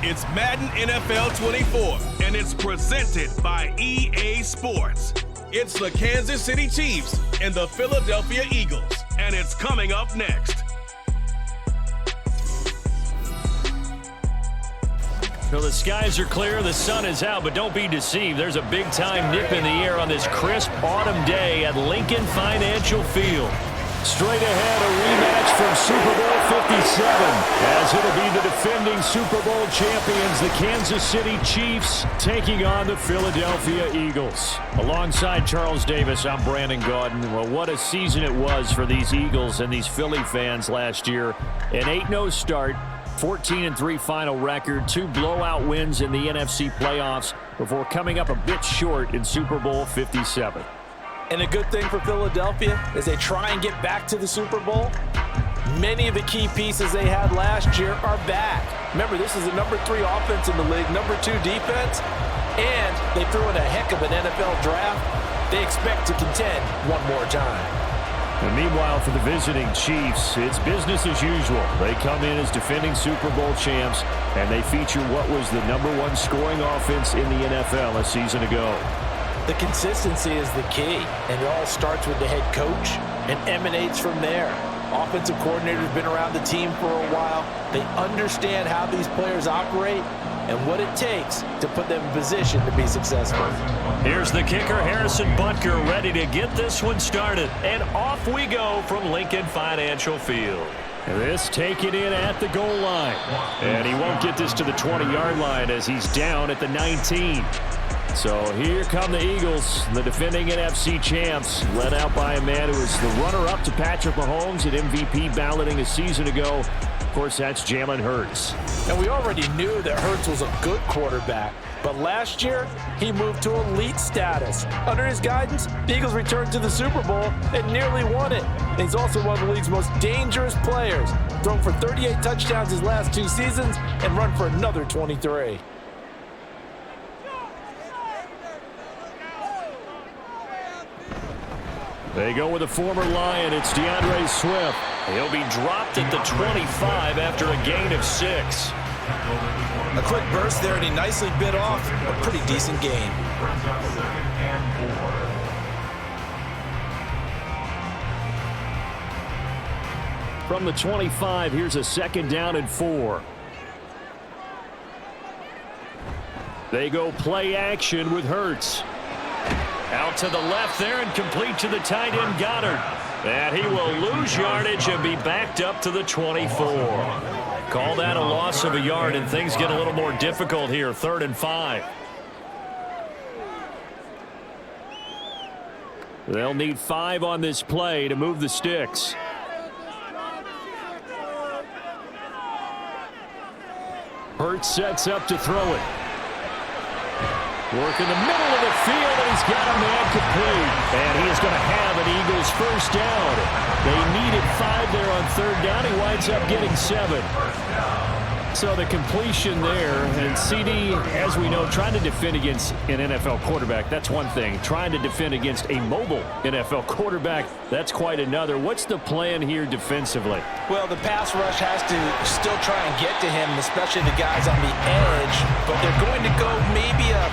It's Madden NFL 24, and it's presented by EA Sports. It's the Kansas City Chiefs and the Philadelphia Eagles, and it's coming up next. Well, the skies are clear, the sun is out, but don't be deceived. There's a big-time nip in the air on this crisp autumn day at Lincoln Financial Field. Straight ahead, a rematch from Super Bowl 57, as it'll be the defending Super Bowl champions, the Kansas City Chiefs, taking on the Philadelphia Eagles. Alongside Charles Davis, I'm Brandon Gaudin. Well, what a season it was for these Eagles and these Philly fans last year. An 8-0 start, 14-3 final record, 2 blowout wins in the NFC playoffs before coming up a bit short in Super Bowl 57. And a good thing for Philadelphia is they try and get back to the Super Bowl. Many of the key pieces they had last year are back. Remember, this is the number 3 offense in the league, number 2 defense, and they threw in a heck of an NFL draft. They expect to contend one more time. And meanwhile, for the visiting Chiefs, it's business as usual. They come in as defending Super Bowl champs, and they feature what was the number 1 scoring offense in the NFL a season ago. The consistency is the key, and it all starts with the head coach and emanates from there. Offensive coordinators have been around the team for a while. They understand how these players operate and what it takes to put them in position to be successful. Here's the kicker, Harrison Butker, ready to get this one started. And off we go from Lincoln Financial Field. This taken in at the goal line. And he won't get this to the 20-yard line as he's down at the 19. So here come the Eagles, the defending NFC champs, led out by a man who was the runner-up to Patrick Mahomes at MVP balloting a season ago. Of course, that's Jalen Hurts. And we already knew that Hurts was a good quarterback, but last year he moved to elite status. Under his guidance, the Eagles returned to the Super Bowl and nearly won it. And he's also one of the league's most dangerous players, thrown for 38 touchdowns his last 2 seasons and run for another 23. They go with a former Lion. It's DeAndre Swift. He'll be dropped at the 25 after a gain of 6. A quick burst there, and he nicely bit off a pretty decent gain. From the 25, here's a 2nd down and 4. They go play action with Hurts. Out to the left there and complete to the tight end Goddard. And he will lose yardage and be backed up to the 24. Call that a loss of a yard, and things get a little more difficult here. 3rd and 5. They'll need 5 on this play to move the sticks. Hurts sets up to throw it. Work in the middle of the field, and he's got a man complete. And he is going to have an Eagles first down. They needed 5 there on 3rd down. He winds up getting 7. So the completion there, and CD, as we know, trying to defend against an NFL quarterback, that's one thing. Trying to defend against a mobile NFL quarterback, that's quite another. What's the plan here defensively? Well, the pass rush has to still try and get to him, especially the guys on the edge, but they're going to go maybe a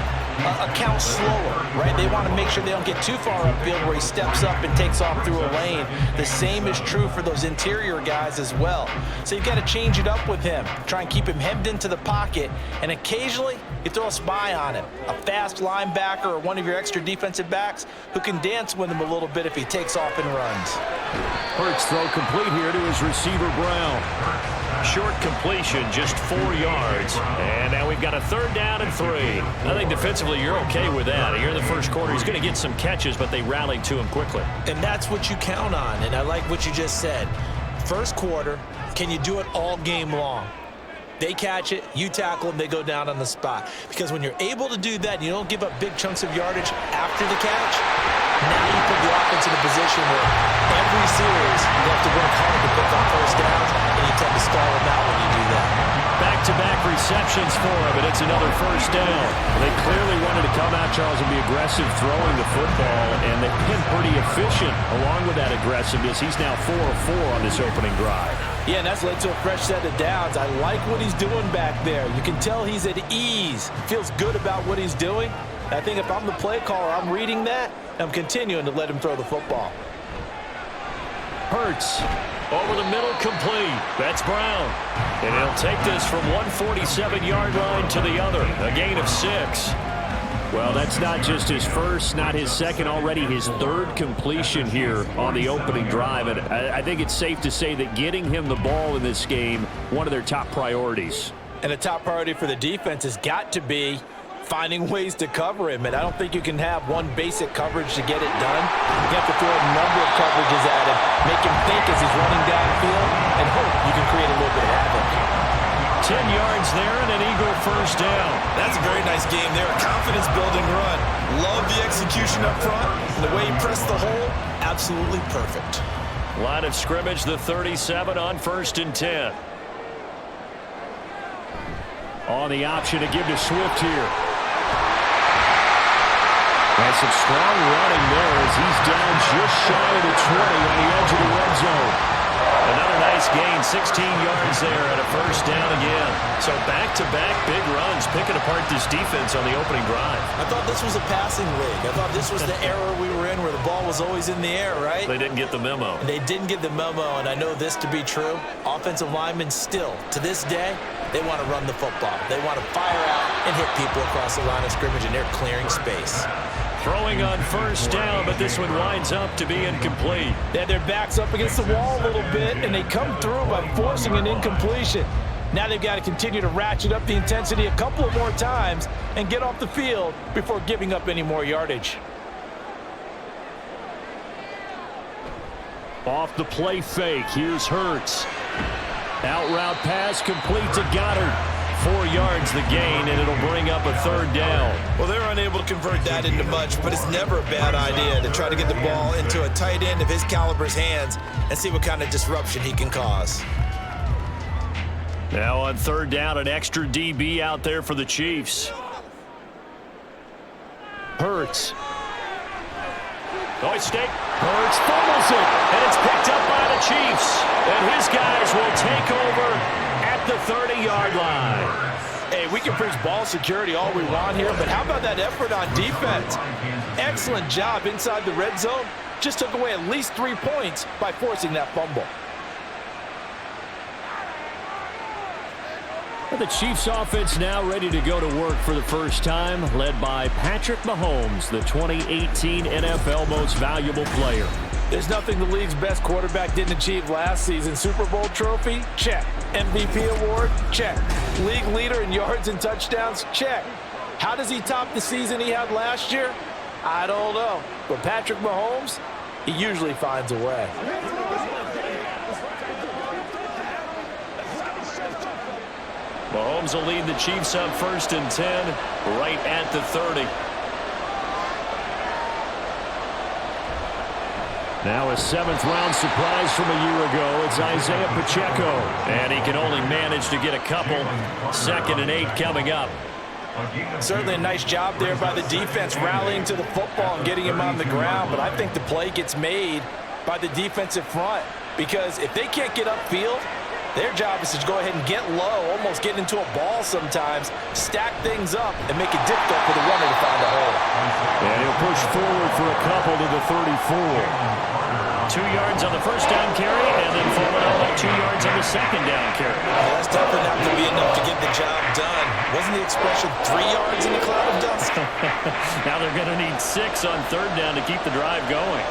count slower, right? They want to make sure they don't get too far upfield where he steps up and takes off through a lane. The same is true for those interior guys as well. So you've got to change it up with him. Try and keep him hemmed into the pocket, and occasionally you throw a spy on him. A fast linebacker or one of your extra defensive backs who can dance with him a little bit if he takes off and runs. Hurts throw complete here to his receiver Brown. Short completion, just 4 yards. And now we've got a 3rd down and 3. I think defensively you're okay with that. Here in the first quarter, he's going to get some catches, but they rallied to him quickly. And that's what you count on, and I like what you just said. First quarter, can you do it all game long? They catch it, you tackle them, they go down on the spot. Because when you're able to do that, you don't give up big chunks of yardage after the catch, now you put the offense in a position where every series you have to work hard to pick up first downs, and you tend to stall them out when you do that. Back-to-back receptions for him, and it's another first down. They clearly wanted to come out, Charles, and be aggressive throwing the football, and they've been pretty efficient along with that aggressiveness. He's now 4 of 4 on this opening drive. Yeah, and that's led to a fresh set of downs. I like what he's doing back there. You can tell he's at ease. Feels good about what he's doing. I think if I'm the play caller, I'm reading that, and I'm continuing to let him throw the football. Hurts over the middle, complete. That's Brown. And he'll take this from 147-yard line to the other. A gain of 6. Well, that's not just his first, not his second, already his third completion here on the opening drive. And I think it's safe to say that getting him the ball in this game, one of their top priorities. And a top priority for the defense has got to be finding ways to cover him. And I don't think you can have one basic coverage to get it done. You have to throw a number of coverages at him, make him think as he's running downfield, and hope you can create a little bit of havoc. 10 yards there and an Eagle first down. That's a very nice game there. A confidence-building run. Love the execution up front. And the way he pressed the hole, absolutely perfect. Line of scrimmage, the 37 on 1st and 10. On the option to give to Swift here. That's some strong running there as he's down just shy of the 20 on the edge of the red zone. Another nice gain, 16 yards there and a first down again. So back-to-back big runs, picking apart this defense on the opening drive. I thought this was a passing league. I thought this was the era we were in where the ball was always in the air, right? They didn't get the memo. And they didn't get the memo, and I know this to be true. Offensive linemen still, to this day, they want to run the football. They want to fire out and hit people across the line of scrimmage, and they're clearing space. Throwing on first down, but this one winds up to be incomplete. They had their backs up against the wall a little bit, and they come through by forcing an incompletion. Now they've got to continue to ratchet up the intensity a couple of more times and get off the field before giving up any more yardage. Off the play fake, here's Hurts. Out route pass complete to Goddard. 4 yards the gain, and it'll bring up a third down. Well, they're unable to convert that into much, but it's never a bad idea to try to get the ball into a tight end of his caliber's hands and see what kind of disruption he can cause. Now on third down, an extra DB out there for the Chiefs. Hurts. Hurts fumbles it, and it's picked up by the Chiefs. And his guys will take over at the 30-yard line. Hey, we can preach ball security all we want here, but how about that effort on defense? Excellent job inside the red zone. Just took away at least 3 points by forcing that fumble. The Chiefs offense now ready to go to work for the first time, led by Patrick Mahomes, the 2018 NFL Most Valuable Player. There's nothing the league's best quarterback didn't achieve last season. Super Bowl trophy? Check. MVP award? Check. League leader in yards and touchdowns? Check. How does he top the season he had last year? I don't know. But Patrick Mahomes, he usually finds a way. Mahomes will lead the Chiefs up 1st and 10, right at the 30. Now a 7th-round surprise from a year ago. It's Isaiah Pacheco. And he can only manage to get a couple. 2nd and 8 coming up. Certainly a nice job there by the defense, rallying to the football and getting him on the ground. But I think the play gets made by the defensive front. Because if they can't get upfield, their job is to go ahead and get low, almost get into a ball sometimes, stack things up, and make it difficult for the runner to find a hole. And he'll push forward for a couple to the 34. 2 yards on the first down carry, and then forward all 2 yards on the second down carry. Well, that's definitely not going to be enough to get the job done. Wasn't the expression 3 yards in a cloud of dust? Now they're going to need 6 on third down to keep the drive going.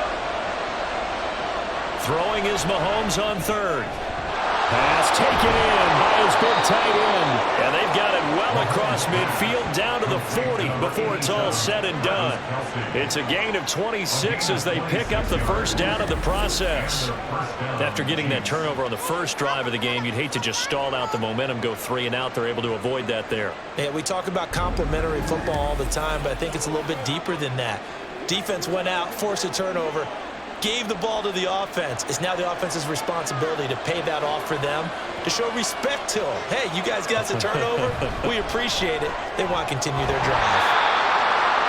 Throwing is Mahomes on third. Pass taken in by his big tight end. And they've got it well across midfield down to the 40 before it's all said and done. It's a gain of 26 as they pick up the first down of the process. After getting that turnover on the first drive of the game, you'd hate to just stall out the momentum, go 3 and out. They're able to avoid that there. Yeah, we talk about complementary football all the time, but I think it's a little bit deeper than that. Defense went out, forced a turnover, gave the ball to the offense. It's now the offense's responsibility to pay that off for them, to show respect to them. Hey, you guys got us a turnover. We appreciate it. They want to continue their drive.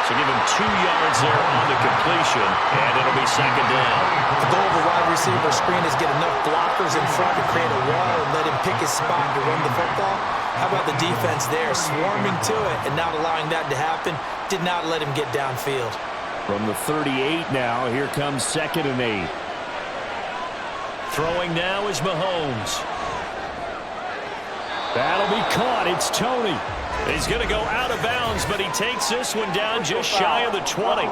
So give him 2 yards there on the completion, and it'll be second down. The goal of the wide receiver screen is get enough blockers in front to create a wall and let him pick his spot to run the football. How about the defense there, swarming to it and not allowing that to happen? Did not let him get downfield. From the 38 now, here comes 2nd and 8. Throwing now is Mahomes. That'll be caught. It's Tony. He's going to go out of bounds, but he takes this one down just shy of the 20.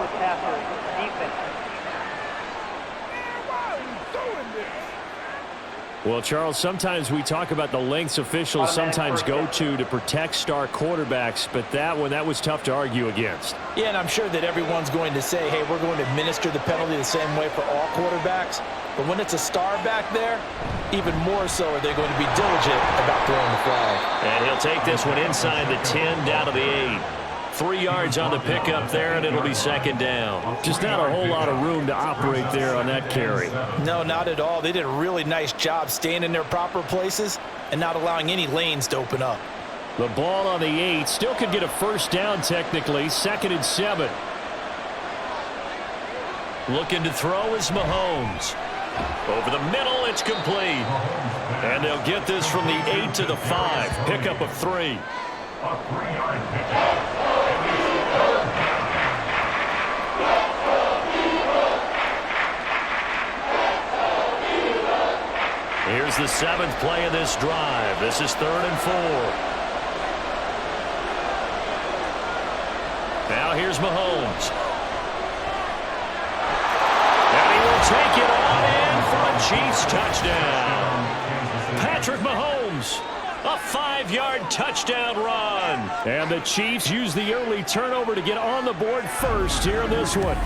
Well, Charles, sometimes we talk about the lengths officials sometimes go to protect star quarterbacks, but that was tough to argue against. Yeah, and I'm sure that everyone's going to say, hey, we're going to administer the penalty the same way for all quarterbacks. But when it's a star back there, even more so are they going to be diligent about throwing the flag. And he'll take this one inside the 10, down to the 8. 3 yards on the pickup there, and it'll be second down. Just not a whole lot of room to operate there on that carry. No, not at all. They did a really nice job staying in their proper places and not allowing any lanes to open up. The ball on the 8 still could get a first down technically. 2nd and 7. Looking to throw is Mahomes. Over the middle, it's complete. And they'll get this from the 8 to the 5. Pickup of 3. Here's the 7th play of this drive. This is 3rd and 4. Now here's Mahomes. And he will take it on in for a Chiefs touchdown. Patrick Mahomes, a 5-yard touchdown run. And the Chiefs use the early turnover to get on the board first here in this one.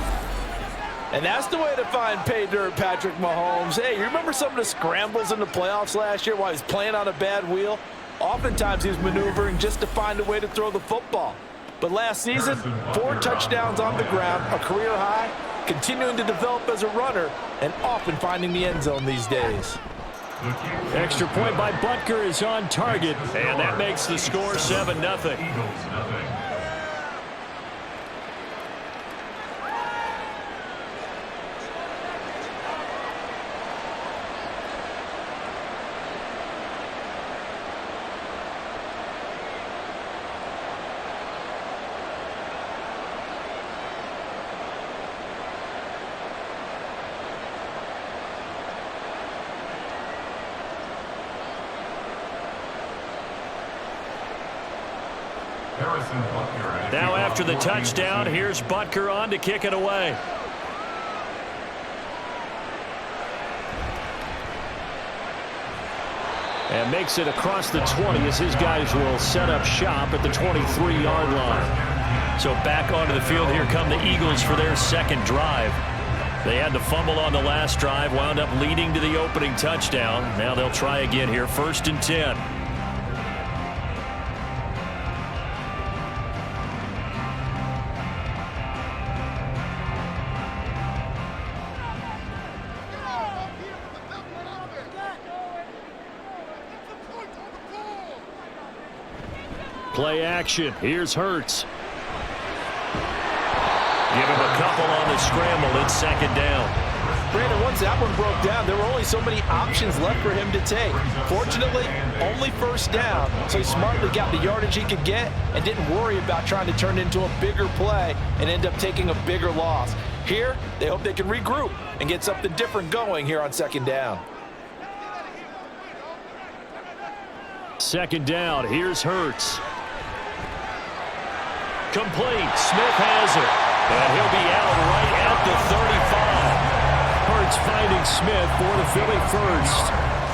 And that's the way to find pay dirt, Patrick Mahomes. Hey, you remember some of the scrambles in the playoffs last year while he was playing on a bad wheel? Oftentimes he was maneuvering just to find a way to throw the football. But last season, 4 touchdowns on the ground, a career high, continuing to develop as a runner, and often finding the end zone these days. Extra point by Butker is on target, and that makes the score 7-0. Now after the touchdown, here's Butker on to kick it away. And makes it across the 20 as his guys will set up shop at the 23-yard line. So back onto the field, here come the Eagles for their second drive. They had the fumble on the last drive, wound up leading to the opening touchdown. Now they'll try again here, 1st and 10. Play action. Here's Hurts. Give him a couple on the scramble. It's 2nd down. Brandon, once that one broke down, there were only so many options left for him to take. Fortunately, only 1st down, so he smartly got the yardage he could get and didn't worry about trying to turn it into a bigger play and end up taking a bigger loss. Here, they hope they can regroup and get something different going here on 2nd down. 2nd down. Here's Hurts. Complete. Smith has it. And he'll be out right at the 35. Hurts finding Smith for the Philly first.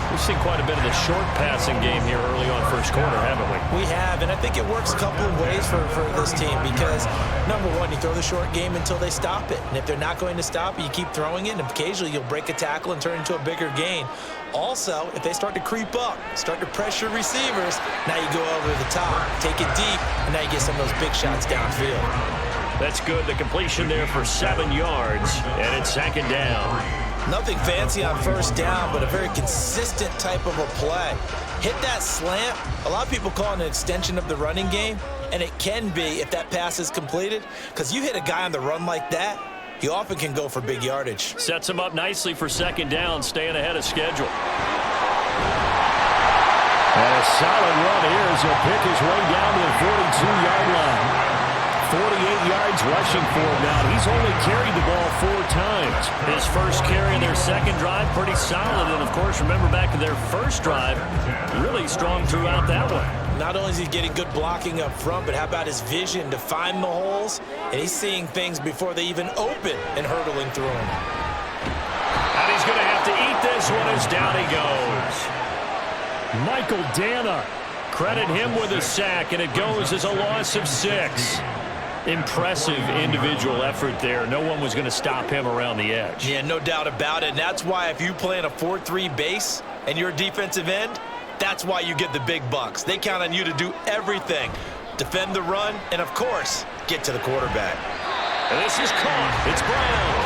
We've seen quite a bit of the short passing game here early on first quarter, haven't we? We have, and I think it works a couple of ways for this team because, number one, you throw the short game until they stop it. And if they're not going to stop it, you keep throwing it, and occasionally you'll break a tackle and turn it into a bigger gain. Also, if they start to creep up, start to pressure receivers, now you go over the top, take it deep, and now you get some of those big shots downfield. That's good. The completion there for 7 yards, and it's 2nd down. Nothing fancy on first down, but a very consistent type of a play. Hit that slant. A lot of people call it an extension of the running game, and it can be if that pass is completed, because you hit a guy on the run like that, he often can go for big yardage. Sets him up nicely for second down, staying ahead of schedule. And a solid run here as he'll pick his way down to the 42-yard line. 48 yards rushing for him now. He's only carried the ball 4 times. His first carry in their second drive, pretty solid. And, of course, remember back to their first drive, really strong throughout that one. Not only is he getting good blocking up front, but how about his vision to find the holes? And he's seeing things before they even open and hurdling through them. And he's going to have to eat this one as down he goes. Michael Dana, credit him with a sack, and it goes as a loss of 6. Impressive individual effort there. No one was going to stop him around the edge. Yeah, no doubt about it. And that's why if you play in a 4-3 base and you're a defensive end, that's why you get the big bucks. They count on you to do everything. Defend the run and, of course, get to the quarterback. And this is caught. It's Brown.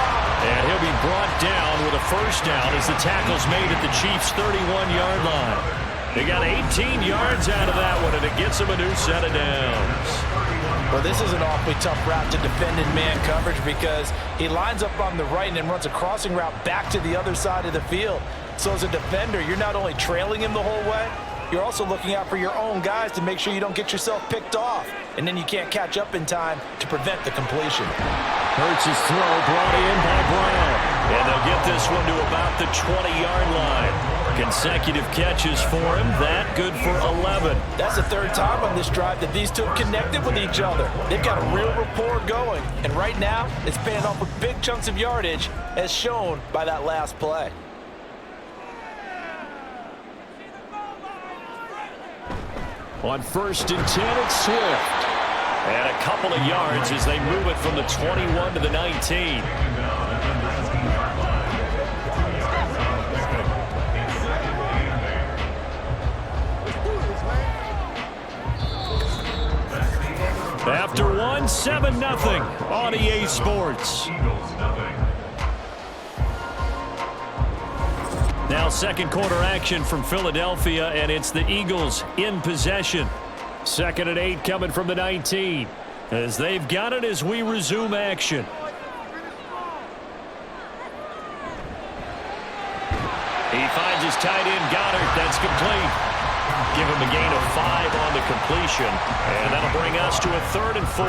And he'll be brought down with a first down as the tackle's made at the Chiefs' 31-yard line. They got 18 yards out of that one, and it gets them a new set of downs. Well, this is an awfully tough route to defend in man coverage because he lines up on the right and then runs a crossing route back to the other side of the field. So as a defender, you're not only trailing him the whole way, you're also looking out for your own guys to make sure you don't get yourself picked off. And then you can't catch up in time to prevent the completion. Hurts' throw brought in by Brown. And they'll get this one to about the 20-yard line. Consecutive catches for him. That good for 11. That's the third time on this drive that these two have connected with each other. They've got a real rapport going. And right now, it's paying off with big chunks of yardage as shown by that last play. On 1st and 10, it's Swift. And a couple of yards as they move it from the 21 to the 19. After 1, 7-0 on EA Sports. Now second quarter action from Philadelphia, and it's the Eagles in possession. 2nd and 8 coming from the 19 as they've got it as we resume action. He finds his tight end Goddard. That's complete. Give him a gain of 5 on the completion, and that'll bring us to a 3rd and 4.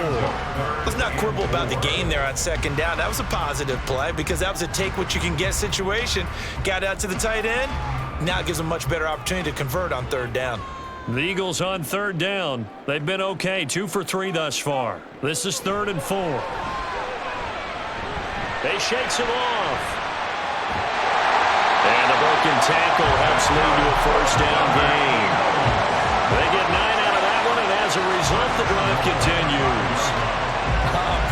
Let's not quibble about the gain there on 2nd down. That was a positive play because that was a take-what-you-can-get situation. Got out to the tight end. Now it gives them a much better opportunity to convert on 3rd down. The Eagles on 3rd down. They've been okay, 2 for 3 thus far. This is 3rd and 4. They shakes him off. And the broken tackle helps lead to a 1st down gain. They get 9 out of that one, and as a result, the drive continues.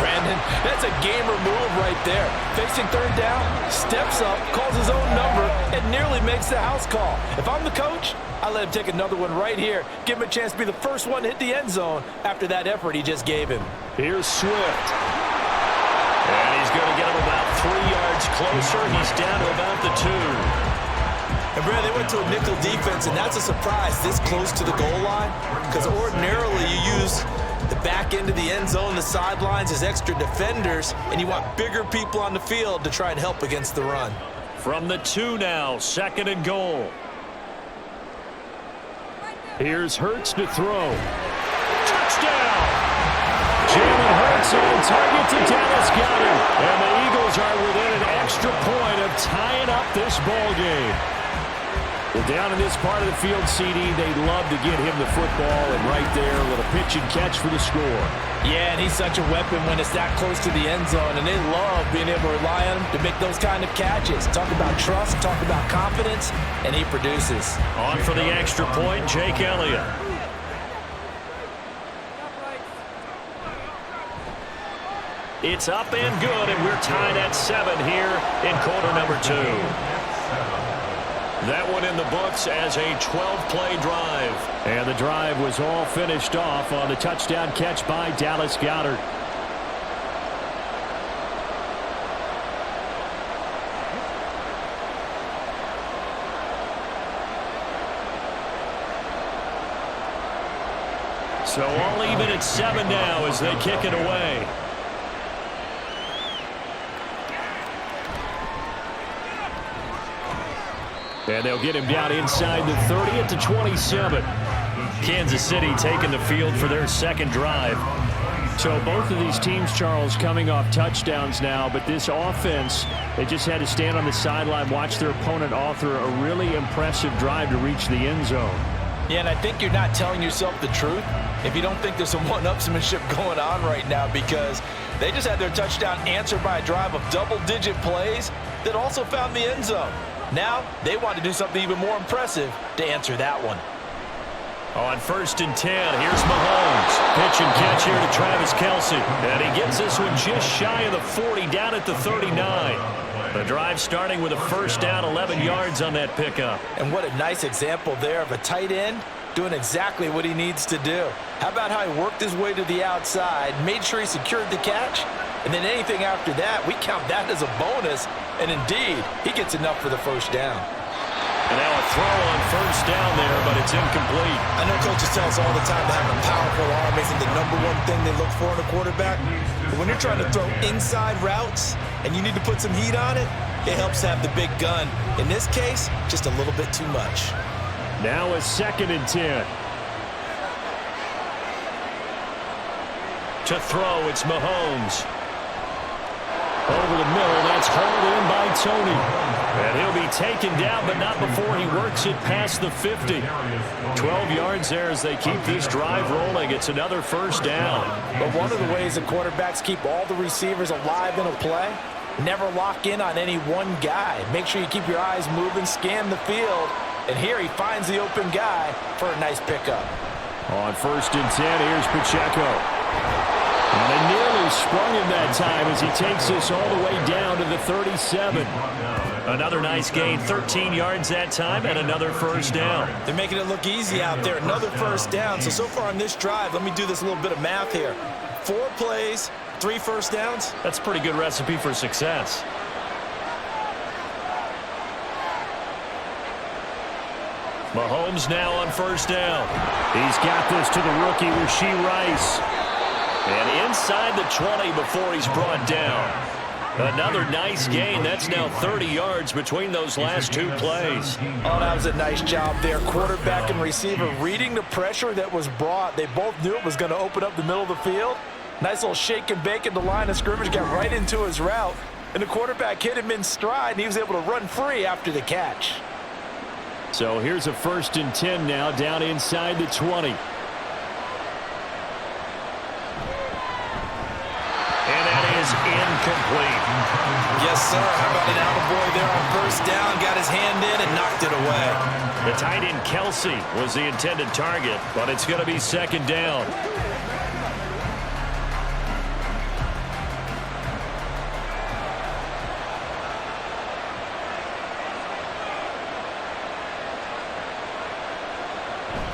Brandon, that's a gamer move right there. Facing 3rd down, steps up, calls his own number, and nearly makes the house call. If I'm the coach, I let him take another one right here. Give him a chance to be the first one to hit the end zone after that effort he just gave him. Here's Swift. And he's going to get him about 3 yards closer. He's down to about the 2. And, Brad, they went to a nickel defense, and that's a surprise this close to the goal line because ordinarily you use the back end of the end zone, the sidelines as extra defenders, and you want bigger people on the field to try and help against the run. From the 2 now, 2nd and goal. Here's Hurts to throw. Touchdown! Jalen Hurts on target to Dallas Goedert. And the Eagles are within an extra point of tying up this ball game. Well, down in this part of the field, CD, they'd love to get him the football, and right there, a little pitch and catch for the score. Yeah, and he's such a weapon when it's that close to the end zone, and they love being able to rely on him to make those kind of catches. Talk about trust, talk about confidence, and he produces. On for the extra point, Jake Elliott. It's up and good, and we're tied at 7 here in quarter number 2. That one in the books as a 12-play drive. And the drive was all finished off on the touchdown catch by Dallas Goedert. So all even at 7 now as they kick it away. And they'll get him down inside the 30 at the 27. Kansas City taking the field for their second drive. So both of these teams, Charles, coming off touchdowns now, but this offense, they just had to stand on the sideline, watch their opponent author a really impressive drive to reach the end zone. Yeah, and I think you're not telling yourself the truth if you don't think there's some one-upsmanship going on right now, because they just had their touchdown answered by a drive of double-digit plays that also found the end zone. Now they want to do something even more impressive to answer that one. On 1st and 10, here's Mahomes. Pitch and catch here to Travis Kelce. And he gets this one just shy of the 40, down at the 39. The drive starting with a first down, 11 yards on that pickup. And what a nice example there of a tight end doing exactly what he needs to do. How about how he worked his way to the outside, made sure he secured the catch, and then anything after that, we count that as a bonus. And indeed, he gets enough for the first down. And now a throw on first down there, but it's incomplete. I know coaches tell us all the time that having a powerful arm isn't the #1 thing they look for in a quarterback. But when you're trying to throw inside routes and you need to put some heat on it, it helps to have the big gun. In this case, just a little bit too much. Now a 2nd and 10. To throw, it's Mahomes. Over the middle, that's hauled in by Tony. And he'll be taken down, but not before he works it past the 50. 12 yards there as they keep this drive rolling. It's another first down. But one of the ways that quarterbacks keep all the receivers alive in a play, never lock in on any one guy. Make sure you keep your eyes moving, scan the field. And here he finds the open guy for a nice pickup. On 1st and 10, here's Pacheco. And they nearly sprung him that time as he takes this all the way down to the 37. Another nice gain, 13 yards that time, and another first down. They're making it look easy out there. Another first down. So far on this drive, let me do this little bit of math here. 4 plays, 3 first downs. That's a pretty good recipe for success. Mahomes now on first down. He's got this to the rookie, Rashee Rice. And inside the 20 before he's brought down. Another nice gain. That's now 30 yards between those last 2 plays. Oh, that was a nice job there. Quarterback and receiver reading the pressure that was brought. They both knew it was going to open up the middle of the field. Nice little shake and bake at the line of scrimmage. Got right into his route. And the quarterback hit him in stride, and he was able to run free after the catch. So here's a 1st and 10 now, down inside the 20. Incomplete. Yes, sir. How about an attaboy there on first down? Got his hand in and knocked it away. The tight end Kelce was the intended target, but it's going to be 2nd down.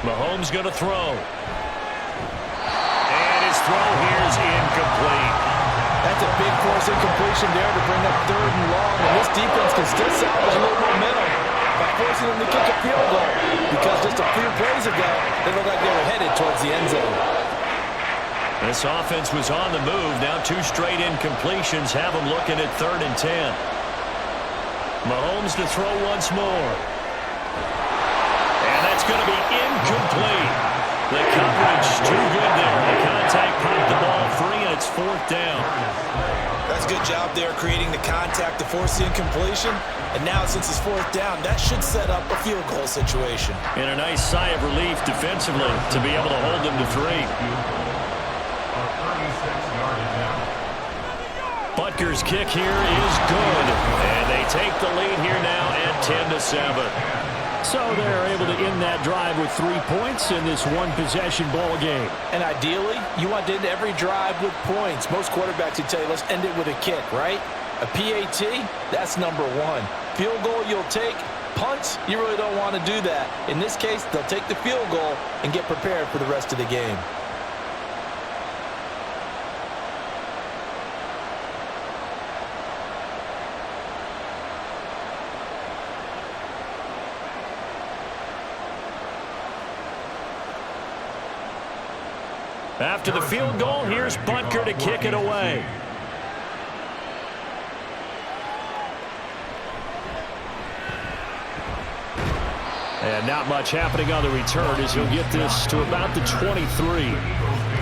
Mahomes going to throw. And his throw here is incomplete. That's a big force incompletion there to bring up 3rd and long. And this defense can still salvage a little momentum by forcing them to kick a field goal. Because just a few plays ago, they looked like they were headed towards the end zone. This offense was on the move. Now 2 straight incompletions have them looking at 3rd and 10. Mahomes to throw once more. And that's going to be incomplete. The coverage too good there. The contact popped the ball free, and it's 4th down. That's a good job there creating the contact to force the incompletion. And now since it's 4th down, that should set up a field goal situation. And a nice sigh of relief defensively to be able to hold them to 3. Butker's kick here is good. And they take the lead here now at 10-7. So they're able to end that drive with 3 points in this one-possession ball game. And ideally, you want to end every drive with points. Most quarterbacks would tell you, let's end it with a kick, right? A PAT, that's #1. Field goal you'll take. Punts, you really don't want to do that. In this case, they'll take the field goal and get prepared for the rest of the game. After the field goal, here's Butker to kick it away. And not much happening on the return as he'll get this to about the 23.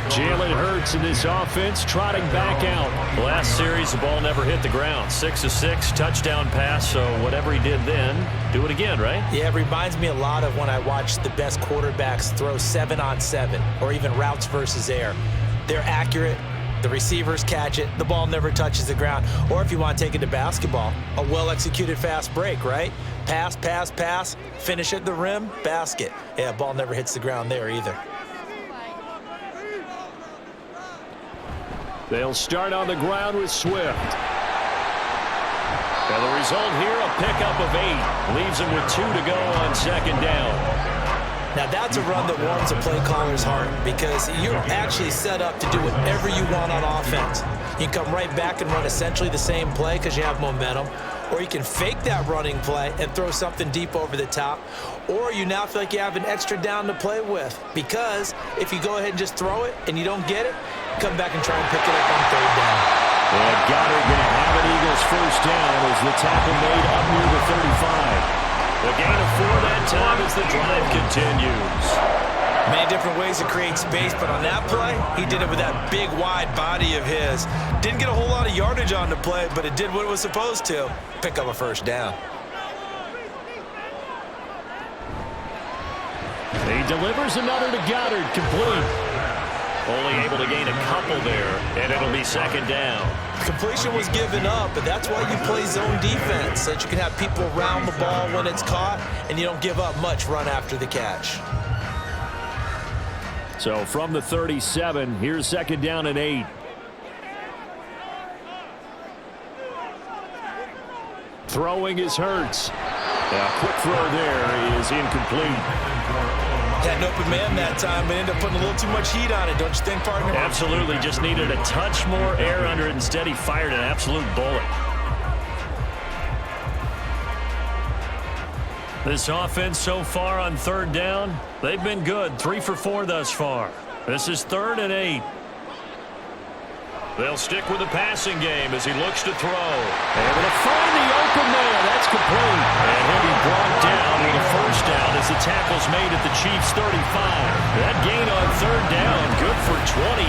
Jalen Hurts in this offense trotting back out. Last series, the ball never hit the ground. 6 of 6, touchdown pass, so whatever he did then, do it again, right? Yeah, it reminds me a lot of when I watched the best quarterbacks throw 7-on-7 or even routes versus air. They're accurate. The receivers catch it. The ball never touches the ground. Or if you want to take it to basketball, a well-executed fast break, right? Pass, pass, pass, finish at the rim, basket. Yeah, ball never hits the ground there either. They'll start on the ground with Swift. And the result here, a pickup of 8. Leaves him with 2 to go on second down. Now that's a run that warms a play caller's heart because you're actually set up to do whatever you want on offense. You can come right back and run essentially the same play because you have momentum, or you can fake that running play and throw something deep over the top, or you now feel like you have an extra down to play with because if you go ahead and just throw it and you don't get it, come back and try and pick it up on third down. And Goddard going to have an Eagles first down as the tackle made up near the 35. The gain of 4 that time as the drive continues. Many different ways to create space, but on that play, he did it with that big, wide body of his. Didn't get a whole lot of yardage on the play, but it did what it was supposed to. Pick up a first down. He delivers another to Goddard, complete. Only able to gain a couple there, and it'll be second down. Completion was given up, but that's why you play zone defense, so that you can have people around the ball when it's caught, and you don't give up much run after the catch. So from the 37, here's second down and 8. Throwing is Hurts. A quick throw there is incomplete. Had an open man that time, but ended up putting a little too much heat on it, don't you think, partner? Absolutely, just needed a touch more air under it. Instead, he fired an absolute bullet. This offense so far on third down, they've been good. 3 for 4 thus far. This is 3rd and 8. They'll stick with the passing game as he looks to throw. Able to find the open man. That's complete. And he'll be brought down with a first down as the tackle's made at the Chiefs' 35. That gain on third down, good for 28.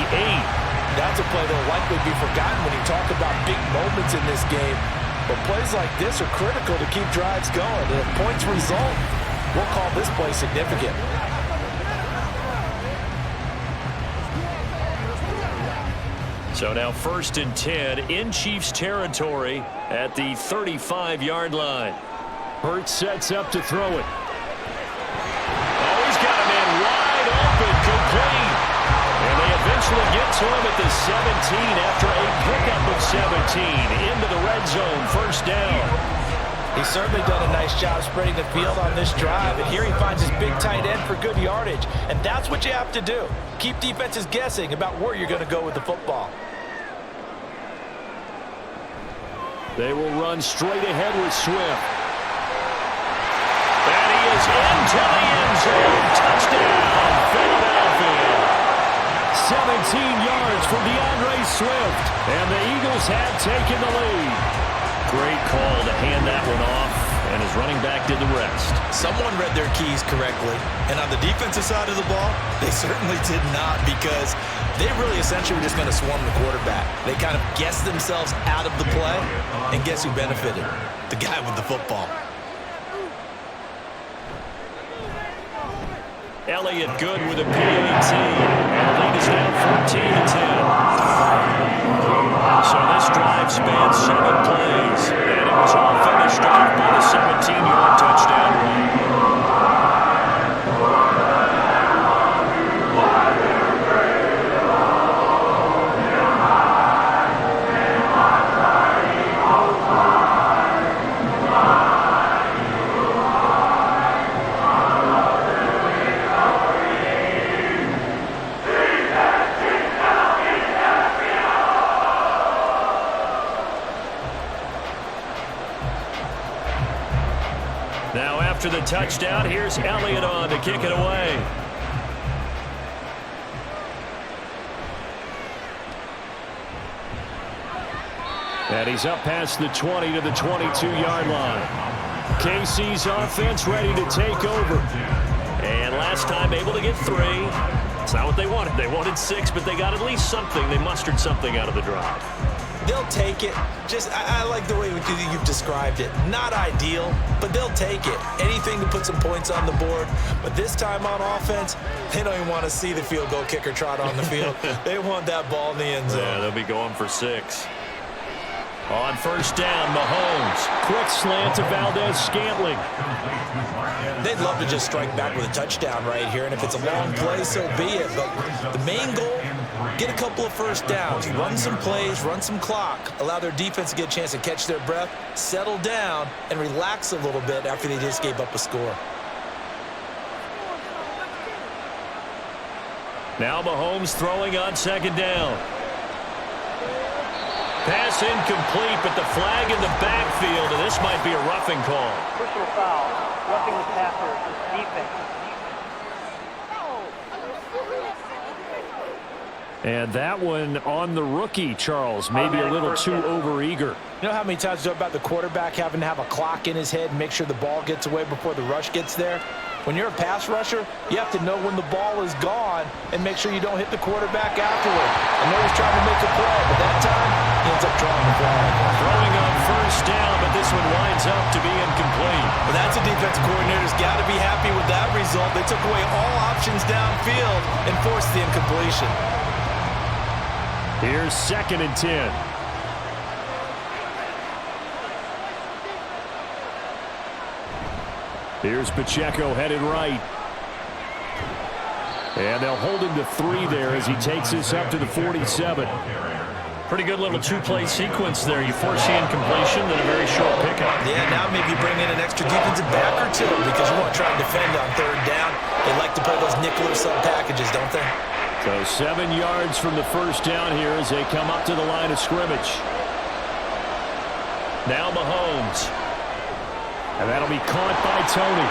That's a play that will likely be forgotten when you talk about big moments in this game. But plays like this are critical to keep drives going. And if points result, we'll call this play significant. So now 1st and 10 in Chiefs territory at the 35-yard line. Hurts sets up to throw it. Oh, he's got a man wide open, complete. And they eventually get to him at the 17 after a pickup of 17 into the red zone, first down. He's certainly done a nice job spreading the field on this drive, and here he finds his big tight end for good yardage. And that's what you have to do. Keep defenses guessing about where you're going to go with the football. They will run straight ahead with Swift. And he is into the end zone. Touchdown, Philadelphia. 17 yards for DeAndre Swift. And the Eagles have taken the lead. Great call to hand that one off, and his running back did the rest. Someone read their keys correctly, and on the defensive side of the ball, they certainly did not, because they really essentially were just going to swarm the quarterback. They kind of guessed themselves out of the play, and guess who benefited? The guy with the football. Elliott good with a PAT, and the lead is now 14-10. So this drive spans 7 plays, and it was all finished off by the 17-yard touchdown run. After the touchdown, here's Elliott on to kick it away. And he's up past the 20 to the 22-yard line. KC's offense ready to take over. And last time able to get 3. It's not what they wanted. They wanted 6, but they got at least something. They mustered something out of the drive. They'll take it. I like the way you've described it. Not ideal, but they'll take it. Anything to put some points on the board. But this time on offense, they don't even want to see the field goal kicker trot on the field. They want that ball in the end zone. Yeah, they'll be going for 6. On first down, Mahomes. Quick slant to Valdez-Scantling. They'd love to just strike back with a touchdown right here, and if it's a long play, so be it. But the main goal, get a couple of first downs, run some plays, run some clock, allow their defense to get a chance to catch their breath, settle down, and relax a little bit after they just gave up a score. Now Mahomes throwing on second down. Pass incomplete, but the flag in the backfield, and this might be a roughing call. Personal foul, roughing the passer, defense. And that one on the rookie, Charles. Maybe a little too overeager. You know how many times you talk about the quarterback having to have a clock in his head and make sure the ball gets away before the rush gets there? When you're a pass rusher, you have to know when the ball is gone and make sure you don't hit the quarterback afterward. I know he's trying to make a play, but that time, he ends up drawing the flag. Throwing on first down, but this one winds up to be incomplete. Well, that's a defensive coordinator's got to be happy with that result. They took away all options downfield and forced the incompletion. Here's 2nd and 10. Here's Pacheco headed right. And they'll hold him to 3 there as he takes this up to the 47. Pretty good little 2-play sequence there. You force the incompletion, then a very short pickup. Yeah, now maybe bring in an extra defensive back or 2 because you want to try and defend on 3rd down. They like to play those nickel or sub packages, don't they? So 7 yards from the first down here as they come up to the line of scrimmage. Now Mahomes. And that'll be caught by Tony.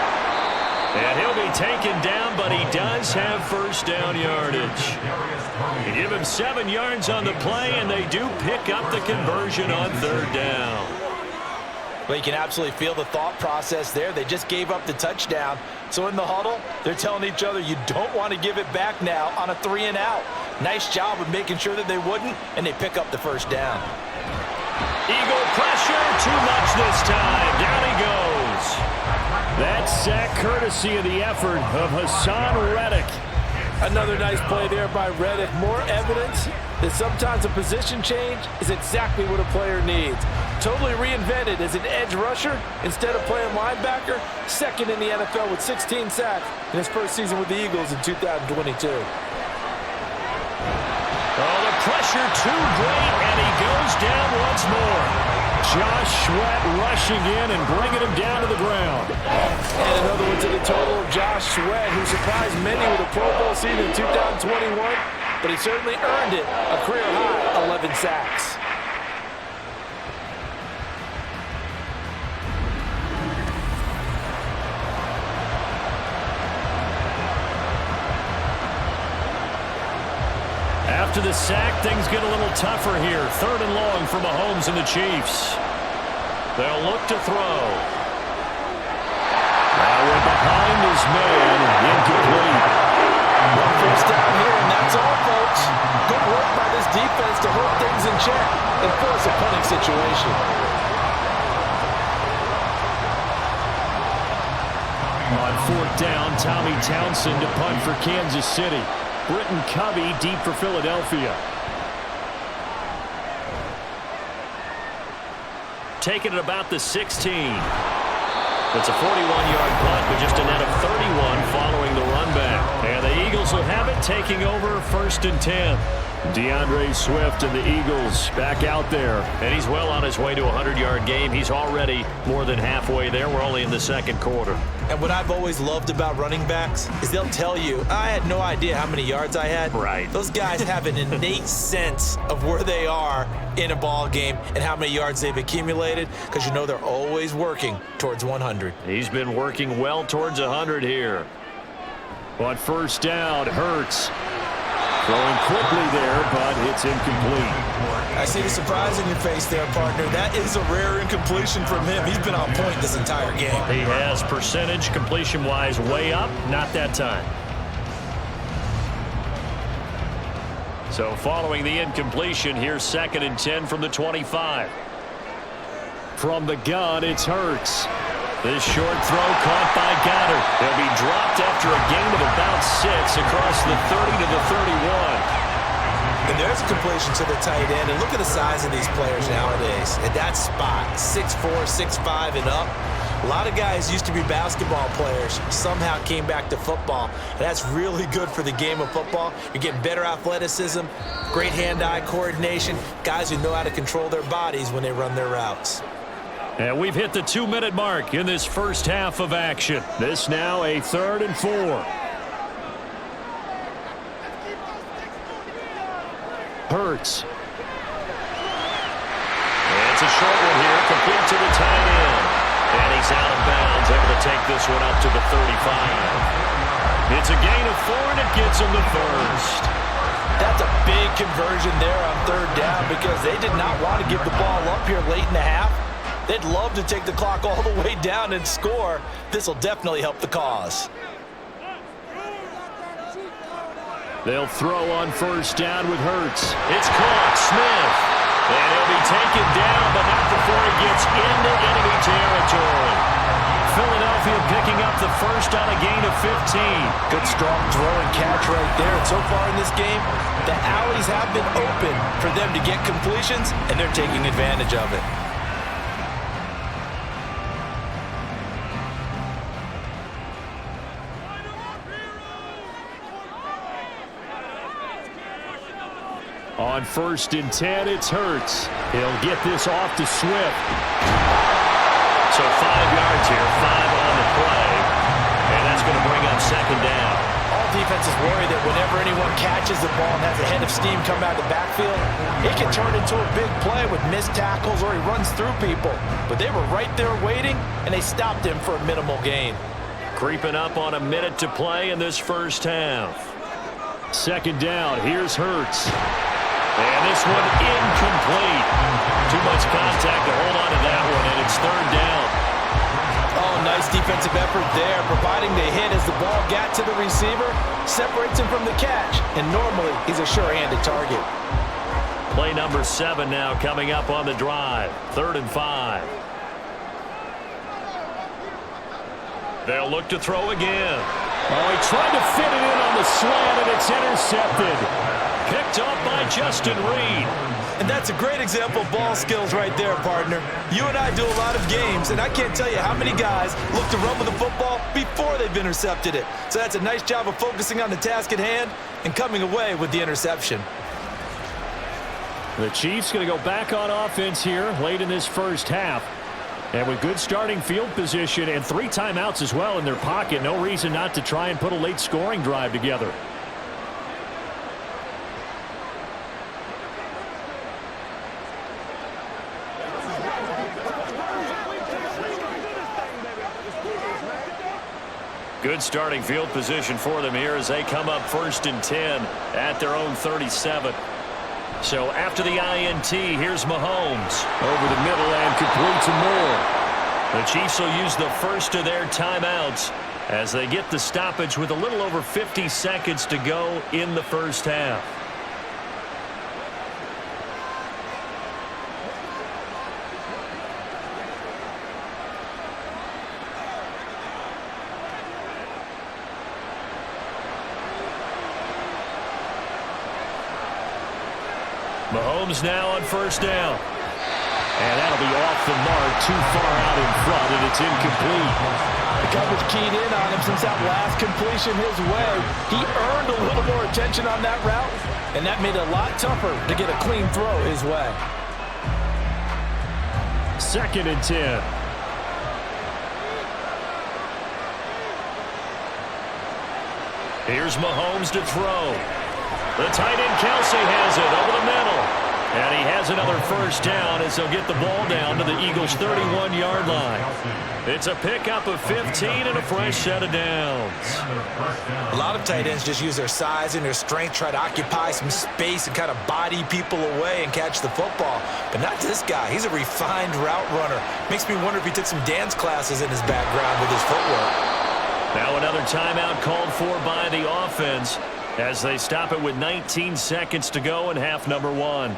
And he'll be taken down, but he does have first down yardage. You give him 7 yards on the play, and they do pick up the conversion on 3rd down. Well, you can absolutely feel the thought process there. They just gave up the touchdown. So in the huddle, they're telling each other, you don't want to give it back now on a 3-and-out. Nice job of making sure that they wouldn't, and they pick up the first down. Eagle pressure, too much this time. Down he goes. That sack courtesy of the effort of Hassan Reddick. Another nice play there by Reddick. More evidence that sometimes a position change is exactly what a player needs. Totally reinvented as an edge rusher instead of playing linebacker. 2nd in the NFL with 16 sacks in his first season with the Eagles in 2022. Oh, the pressure too great, and he goes down once more. Josh Sweat rushing in and bringing him down to the ground. And another one to the total of Josh Sweat, who surprised many with a Pro Bowl season in 2021, but he certainly earned it, a career-high 11 sacks. After the sack, things get a little tougher here. 3rd and long for Mahomes and the Chiefs. They'll look to throw. Now we're behind his man, incomplete. One first down here, and that's all, folks. Good work by this defense to hold things in check and force a punting situation. On 4th down, Tommy Townsend to punt for Kansas City. Britton Covey deep for Philadelphia. Taking it about the 16. It's a 41-yard punt with just a net of 31 following the run back. And the Eagles will have it, taking over 1st and 10. DeAndre Swift and the Eagles back out there. And he's well on his way to a 100-yard game. He's already more than halfway there. We're only in the 2nd quarter. And what I've always loved about running backs is they'll tell you, I had no idea how many yards I had. Right. Those guys have an innate sense of where they are in a ball game and how many yards they've accumulated, because you know they're always working towards 100. He's been working well towards 100 here. On first down, Hurts. Throwing quickly there, but it's incomplete. I see the surprise in your face there, partner. That is a rare incompletion from him. He's been on point this entire game. He has percentage completion-wise way up, not that time. So following the incompletion, here's 2nd and 10 from the 25. From the gun, it's Hurts. This short throw caught by Goddard. He'll be dropped after a gain of about 6 across the 30 to the 31. And there's a completion to the tight end. And look at the size of these players nowadays. At that spot, 6'4", 6'5", and up. A lot of guys used to be basketball players, somehow came back to football. And that's really good for the game of football. You're getting better athleticism, great hand-eye coordination, guys who know how to control their bodies when they run their routes. And we've hit the 2-minute mark in this first half of action. This now a 3rd and 4. Hurts. It's a short one here, complete to the tight end. And he's out of bounds, able to take this one up to the 35. It's a gain of 4, and it gets him the first. That's a big conversion there on 3rd down because they did not want to give the ball up here late in the half. They'd love to take the clock all the way down and score. This will definitely help the cause. They'll throw on 1st down with Hurts. It's caught, Smith. And he'll be taken down, but not before he gets into enemy territory. Philadelphia picking up the first on a gain of 15. Good strong throw and catch right there. And so far in this game, the alleys have been open for them to get completions, and they're taking advantage of it. On 1st and 10, it's Hurts. He'll get this off to Swift. So 5 yards here, 5 on the play. And that's going to bring up 2nd down. All defenses worry that whenever anyone catches the ball and has a head of steam come out of the backfield, it can turn into a big play with missed tackles or he runs through people. But they were right there waiting, and they stopped him for a minimal gain. Creeping up on a minute to play in this first half. 2nd down, here's Hurts. And this one incomplete. Too much contact to hold on to that one, and it's 3rd down. Oh, nice defensive effort there, providing the hit as the ball got to the receiver, separates him from the catch, and normally he's a sure-handed target. Play number 7 now coming up on the drive. 3rd and 5. They'll look to throw again. Oh, he tried to fit it in on the slant, and it's intercepted. Picked up by Justin Reed. And that's a great example of ball skills right there, partner. You and I do a lot of games, and I can't tell you how many guys look to run with the football before they've intercepted it. So that's a nice job of focusing on the task at hand and coming away with the interception. The Chiefs going to go back on offense here late in this first half. And with good starting field position and 3 timeouts as well in their pocket, no reason not to try and put a late scoring drive together. Good starting field position for them here as they come up 1st and 10 at their own 37. So after the INT, here's Mahomes. Over the middle and complete to Moore. The Chiefs will use the first of their timeouts as they get the stoppage with a little over 50 seconds to go in the first half. Mahomes now on 1st down. And that'll be off the mark, too far out in front, and it's incomplete. The coverage keyed in on him since that last completion his way. He earned a little more attention on that route, and that made it a lot tougher to get a clean throw his way. 2nd and 10. Here's Mahomes to throw. The tight end Kelce has it over the middle. And he has another first down as they'll get the ball down to the Eagles' 31-yard line. It's a pickup of 15 and a fresh set of downs. A lot of tight ends just use their size and their strength, try to occupy some space and kind of body people away and catch the football. But not this guy. He's a refined route runner. Makes me wonder if he took some dance classes in his background with his footwork. Now another timeout called for by the offense as they stop it with 19 seconds to go in half number 1.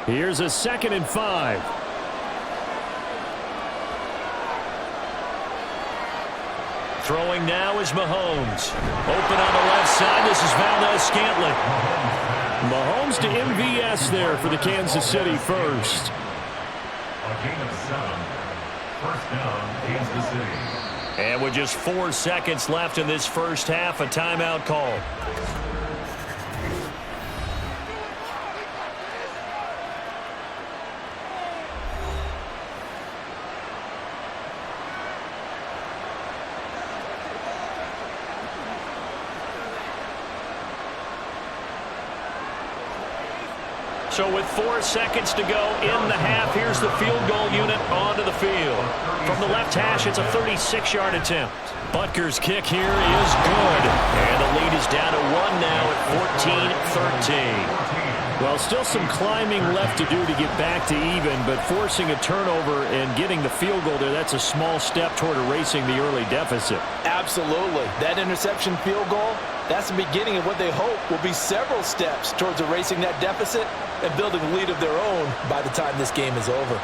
Here's a 2nd and 5. Throwing now is Mahomes. Open on the left side. This is Valdez-Scantling. Mahomes to MVS there for the Kansas City first. A gain of 7. First down, Kansas City. And with just 4 seconds left in this first half, a timeout call. So with 4 seconds to go in the half, here's the field goal unit onto the field. From the left hash, it's a 36-yard attempt. Butker's kick here is good. And the lead is down to 1 now at 14-13. Well, still some climbing left to do to get back to even, but forcing a turnover and getting the field goal there, that's a small step toward erasing the early deficit. Absolutely. That interception field goal, that's the beginning of what they hope will be several steps towards erasing that deficit and building a lead of their own by the time this game is over.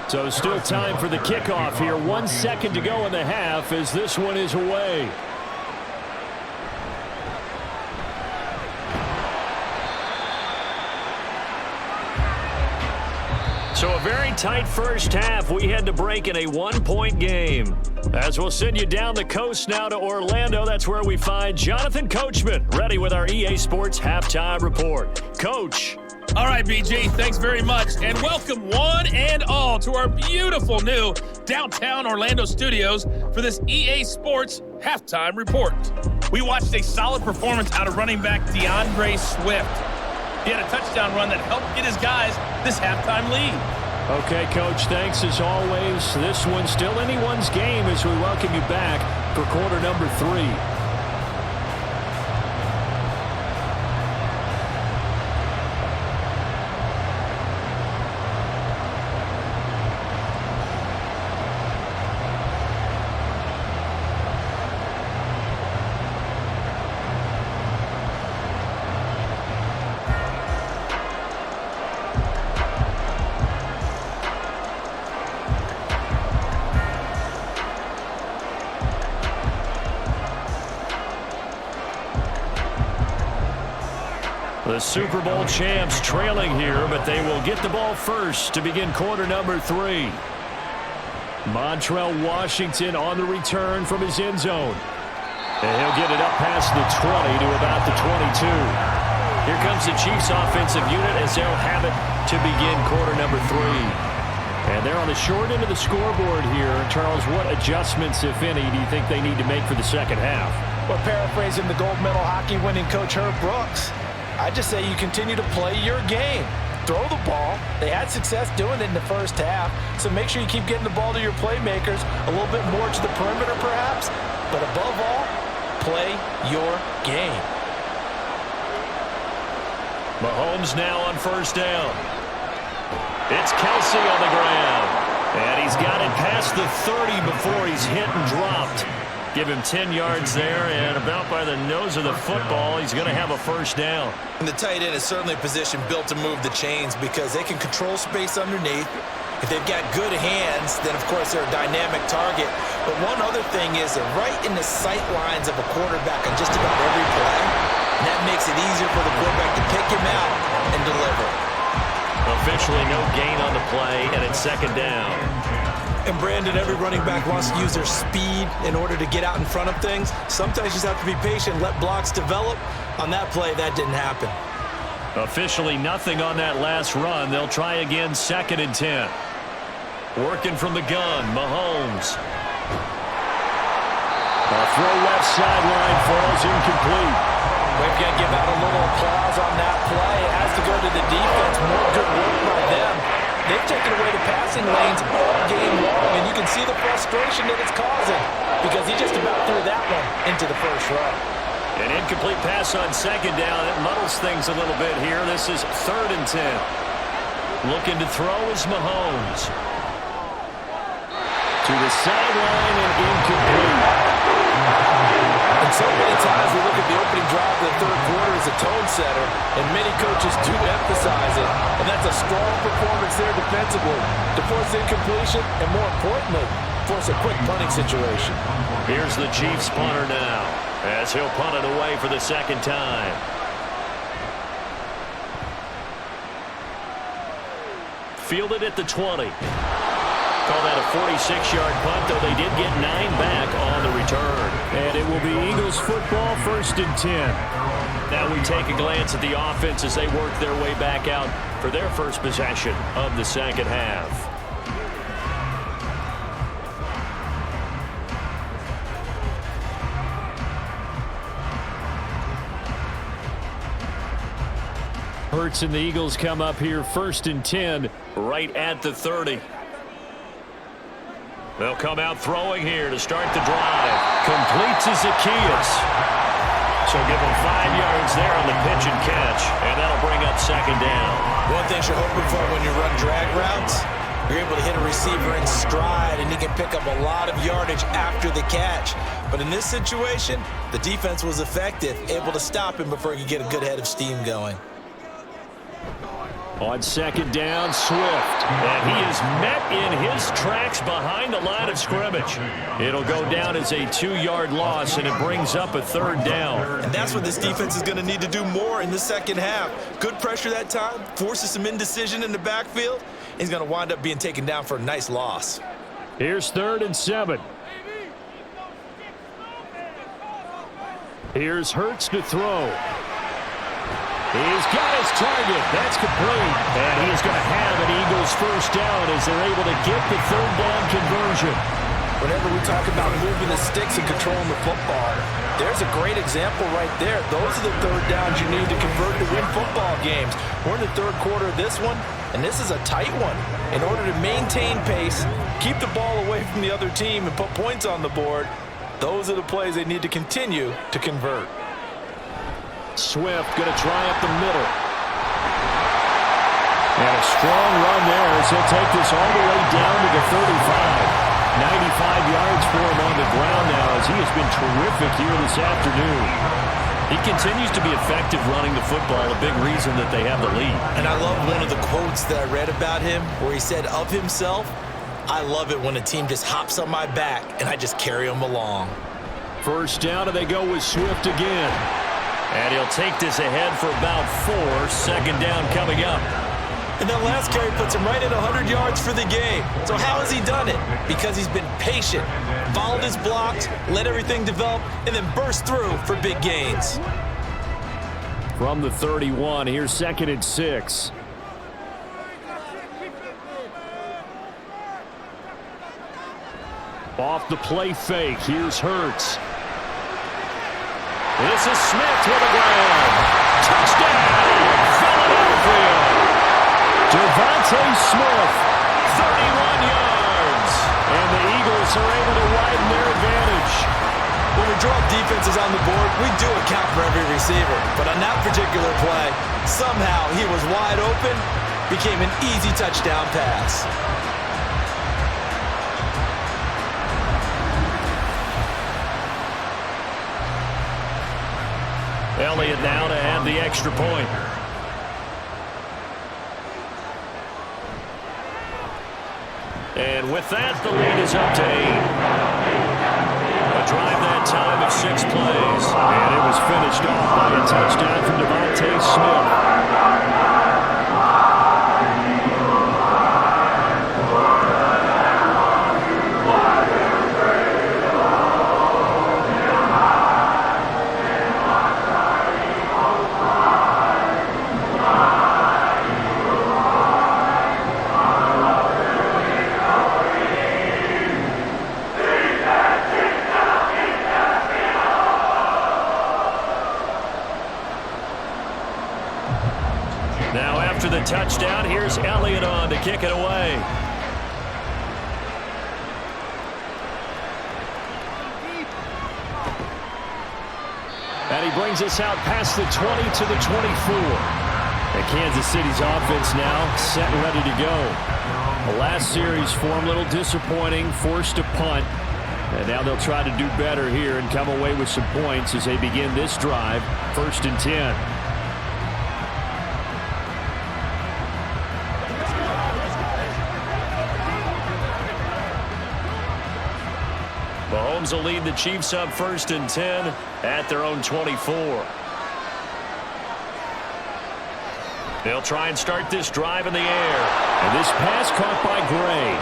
So still time for the kickoff here. 1 second to go in the half as this one is away. So a very tight first half. We had to break in a 1-point game. As we'll send you down the coast now to Orlando, that's where we find Jonathan Coachman, ready with our EA Sports Halftime Report. Coach. All right, BG, thanks very much. And welcome one and all to our beautiful new downtown Orlando studios for this EA Sports Halftime Report. We watched a solid performance out of running back DeAndre Swift. He had a touchdown run that helped get his guys this halftime lead. Okay, Coach, thanks as always. This one's still anyone's game as we welcome you back for quarter number 3. The Super Bowl champs trailing here, but they will get the ball first to begin quarter number 3. Montrell Washington on the return from his end zone. And he'll get it up past the 20 to about the 22. Here comes the Chiefs offensive unit as they'll have it to begin quarter number 3. And they're on the short end of the scoreboard here. Charles, what adjustments, if any, do you think they need to make for the second half? Well, paraphrasing the gold medal hockey winning coach Herb Brooks, I just say you continue to play your game. Throw the ball. They had success doing it in the first half, so make sure you keep getting the ball to your playmakers, a little bit more to the perimeter perhaps, but above all, play your game. Mahomes now on first down. It's Kelce on the ground, and he's got it past the 30 before he's hit and dropped. Give him 10 yards there, and about by the nose of the football, he's going to have a first down. And the tight end is certainly a position built to move the chains because they can control space underneath. If they've got good hands, then, of course, they're a dynamic target. But one other thing is they're right in the sight lines of a quarterback on just about every play. And that makes it easier for the quarterback to pick him out and deliver. Officially no gain on the play, and it's second down. And Brandon, every running back wants to use their speed in order to get out in front of things. Sometimes you just have to be patient, let blocks develop. On that play, that didn't happen. Officially nothing on that last run. They'll try again, 2nd and 10. Working from the gun, Mahomes. A throw left sideline falls incomplete. We've got to give out a little applause on that play. It has to go to the defense. More good work by them. They've taken away the passing lanes all game long, and you can see the frustration that it's causing because he just about threw that one into the first row. An incomplete pass on 2nd down. It muddles things a little bit here. This is 3rd and 10. Looking to throw is Mahomes. To the sideline and incomplete. And so many times we look at the opening drive of the third quarter as a tone setter, and many coaches do emphasize it. And that's a strong performance there defensively to force incompletion and, more importantly, force a quick punting situation. Here's the Chiefs punter now as he'll punt it away for the 2nd time. Fielded at the 20. Call that a 46-yard punt, though they did get 9 back on the return. And it will be Eagles football, 1st and 10. Now we take a glance at the offense as they work their way back out for their first possession of the 2nd half. Hurts and the Eagles come up here 1st and 10 right at the 30. They'll come out throwing here to start the drive. Completes to Zacchaeus. So give him 5 yards there on the pitch and catch, and that'll bring up 2nd down. One thing you're hoping for when you run drag routes, you're able to hit a receiver in stride, and he can pick up a lot of yardage after the catch. But in this situation, the defense was effective, able to stop him before he could get a good head of steam going. On 2nd down, Swift. And he is met in his tracks behind the line of scrimmage. It'll go down as a 2-yard loss, and it brings up a 3rd down. And that's what this defense is going to need to do more in the 2nd half. Good pressure that time, forces some indecision in the backfield. He's going to wind up being taken down for a nice loss. Here's 3rd and 7. Here's Hurts to throw. He's got his target. That's complete. And he is going to have an Eagles 1st down as they're able to get the 3rd down conversion. Whenever we talk about moving the sticks and controlling the football, there's a great example right there. Those are the 3rd downs you need to convert to win football games. We're in the 3rd quarter of this one, and this is a tight one. In order to maintain pace, keep the ball away from the other team, and put points on the board, those are the plays they need to continue to convert. Swift going to try up the middle. And a strong run there as he'll take this all the way down to the 35. 95 yards for him on the ground now as he has been terrific here this afternoon. He continues to be effective running the football, a big reason that they have the lead. And I love one of the quotes that I read about him where he said of himself, "I love it when a team just hops on my back and I just carry them along." 1st down, and they go with Swift again. And he'll take this ahead for about 4. 2nd down coming up. And that last carry puts him right at 100 yards for the game. So how has he done it? Because he's been patient, followed his blocks, let everything develop, and then burst through for big gains. From the 31, here's 2nd and 6. Off the play fake, here's Hurts. This is Smith with a grab. Touchdown, Philadelphia. Devontae Smith, 31 yards. And the Eagles are able to widen their advantage. When we draw defenses on the board, we do account for every receiver. But on that particular play, somehow he was wide open, became an easy touchdown pass. Elliott now to add the extra point. And with that, the lead is up to 8. A drive that time of 6 plays. And it was finished off by a touchdown from Devontae Smith. touchdown. Here's Elliott on to kick it away. And he brings us out past the 20 to the 24. And Kansas City's offense now set and ready to go. The last series for him, a little disappointing, forced to punt. And now they'll try to do better here and come away with some points as they begin this drive, 1st and 10. Mahomes will lead the Chiefs up 1st and 10 at their own 24. They'll try and start this drive in the air. And this pass caught by Gray.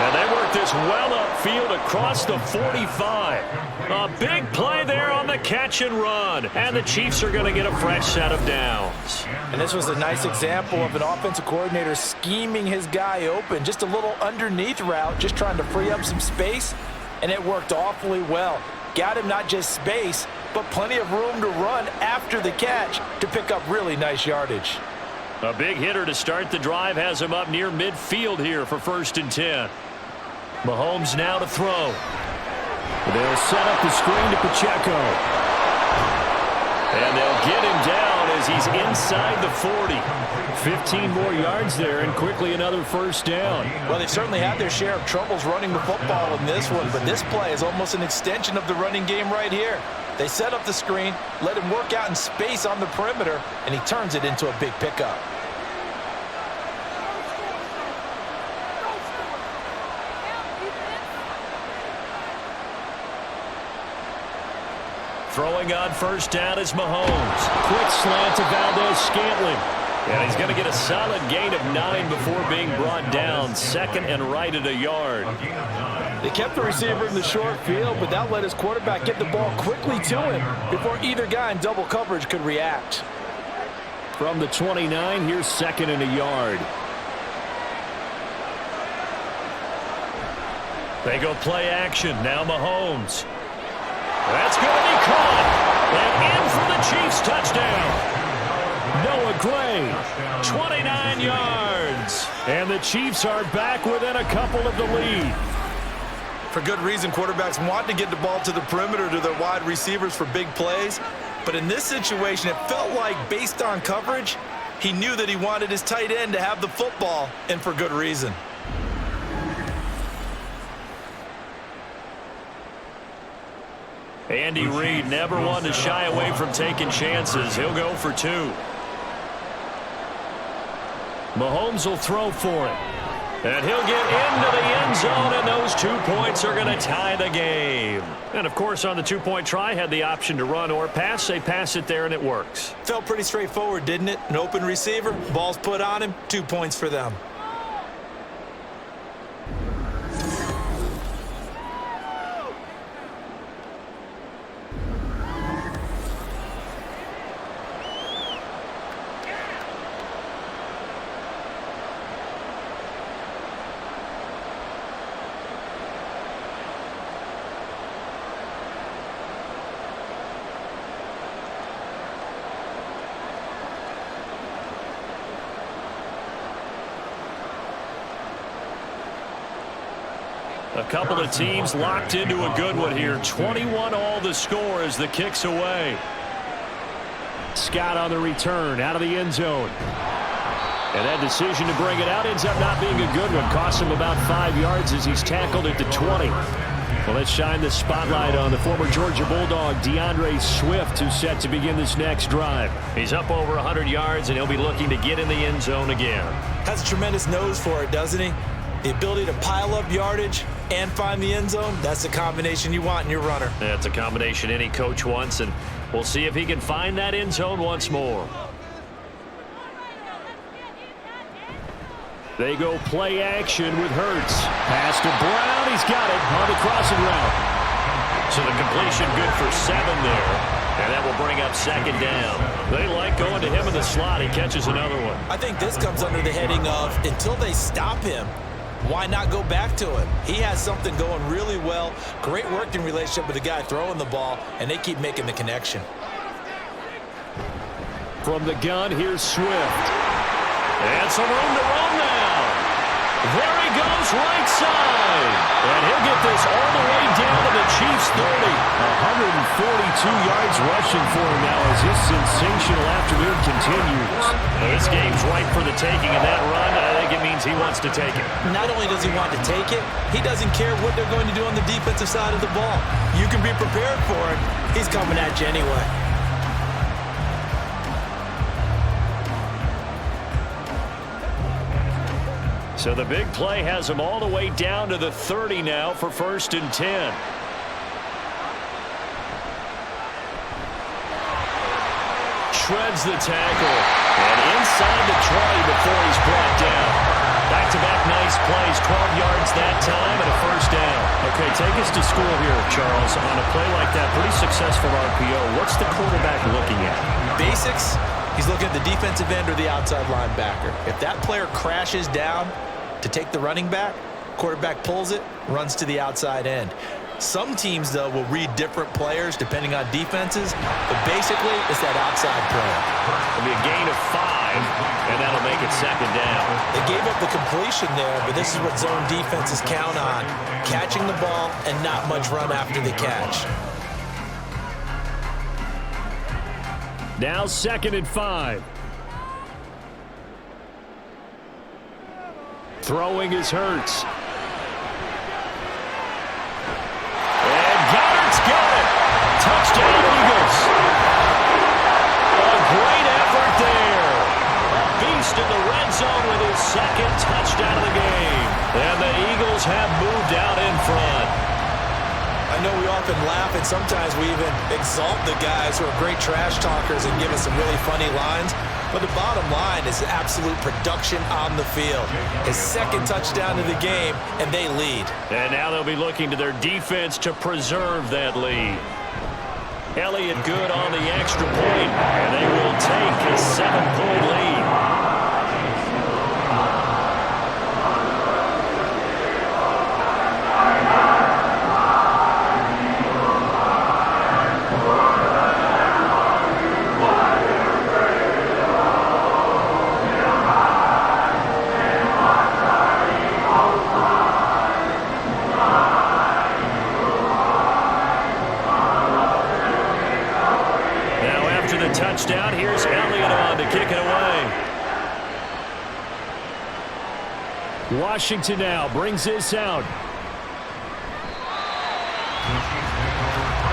And they work this well upfield across the 45. A big play there on the catch and run. And the Chiefs are going to get a fresh set of downs. And this was a nice example of an offensive coordinator scheming his guy open. Just a little underneath route, just trying to free up some space. And it worked awfully well. Got him not just space, but plenty of room to run after the catch to pick up really nice yardage. A big hitter to start the drive has him up near midfield here for 1st and 10. Mahomes now to throw. They'll set up the screen to Pacheco. And they'll get him down as he's inside the 40. 15 more yards there and quickly another 1st down. Well, they've certainly had their share of troubles running the football in this one, but this play is almost an extension of the running game right here. They set up the screen, let him work out in space on the perimeter, and he turns it into a big pickup. Throwing on 1st down is Mahomes. Quick slant to Valdez-Scantling. And he's going to get a solid gain of 9 before being brought down. 2nd and right at a yard. They kept the receiver in the short field, but that let his quarterback get the ball quickly to him before either guy in double coverage could react. From the 29, here's 2nd and a yard. They go play action. Now Mahomes. That's going to be caught. And in for the Chiefs touchdown. Noah Gray, 29 yards. And the Chiefs are back within a couple of the lead. For good reason, quarterbacks want to get the ball to the perimeter to their wide receivers for big plays. But in this situation, it felt like, based on coverage, he knew that he wanted his tight end to have the football, and for good reason. Andy Reid never one to shy away from taking chances. He'll go for 2. Mahomes will throw for it. And he'll get into the end zone, and those 2 points are going to tie the game. And, of course, on the 2-point try, had the option to run or pass. They pass it there, and it works. Felt pretty straightforward, didn't it? An open receiver, ball's put on him, 2 points for them. A couple of teams locked into a good one here. 21 all the score as the kick's away. Scott on the return out of the end zone. And that decision to bring it out ends up not being a good one. Costs him about 5 yards as he's tackled at the 20. Well, let's shine the spotlight on the former Georgia Bulldog, DeAndre Swift, who's set to begin this next drive. He's up over 100 yards, and he'll be looking to get in the end zone again. Has a tremendous nose for it, doesn't he? The ability to pile up yardage and find the end zone, that's the combination you want in your runner. That's a combination any coach wants, and we'll see if he can find that end zone once more. They go play action with Hurts. Pass to Brown. He's got it on the crossing route. So the completion good for 7 there. And that will bring up 2nd down. They like going to him in the slot. He catches another one. I think this comes under the heading of, until they stop him, why not go back to him? He has something going really well. Great working relationship with the guy throwing the ball, and they keep making the connection. From the gun, here's Swift. And some room to run now. There he goes, right side. And he'll get this all the way down to the Chiefs' 30. 142 yards rushing for him now as his sensational afternoon continues. Well, this game's ripe for the taking, and that run, I think it means he wants to take it. Not only does he want to take it, he doesn't care what they're going to do on the defensive side of the ball. You can be prepared for it. He's coming at you anyway. So the big play has him all the way down to the 30 now for 1st and 10. Shreds the tackle. And inside the 20 before he's brought down. Back-to-back nice plays, 12 yards that time and a 1st down. Okay, take us to school here, Charles. On a play like that, pretty successful RPO. What's the quarterback looking at? Basics, he's looking at the defensive end or the outside linebacker. If that player crashes down to take the running back, quarterback pulls it, runs to the outside end. Some teams, though, will read different players depending on defenses, but basically it's that outside player. It'll be a gain of 5, and that'll make it 2nd down. They gave up the completion there, but this is what zone defenses count on, catching the ball and not much run after the catch. Now 2nd and 5. Throwing is Hurts. And Goddard's got it. Touchdown, Eagles. A great effort there. A beast in the red zone with his 2nd touchdown of the game. And the Eagles have moved out in front. I know we often laugh and sometimes we even exalt the guys who are great trash talkers and give us some really funny lines. But the bottom line is absolute production on the field. His 2nd touchdown of the game, and they lead. And now they'll be looking to their defense to preserve that lead. Elliott good on the extra point, and they will take a 7-point lead. Touchdown. Here's Elliott on to kick it away. Washington now brings this out.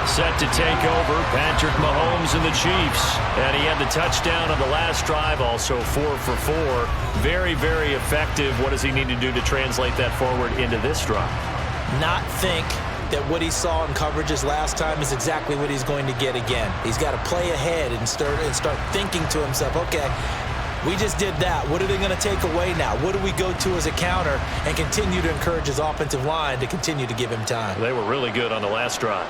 Set to take over, Patrick Mahomes and the Chiefs. And he had the touchdown on the last drive, also 4 for 4. Very, very effective. What does he need to do to translate that forward into this drive? Not think that what he saw in coverages last time is exactly what he's going to get again. He's got to play ahead and start thinking to himself, okay, we just did that. What are they going to take away now? What do we go to as a counter? And continue to encourage his offensive line to continue to give him time. They were really good on the last drive.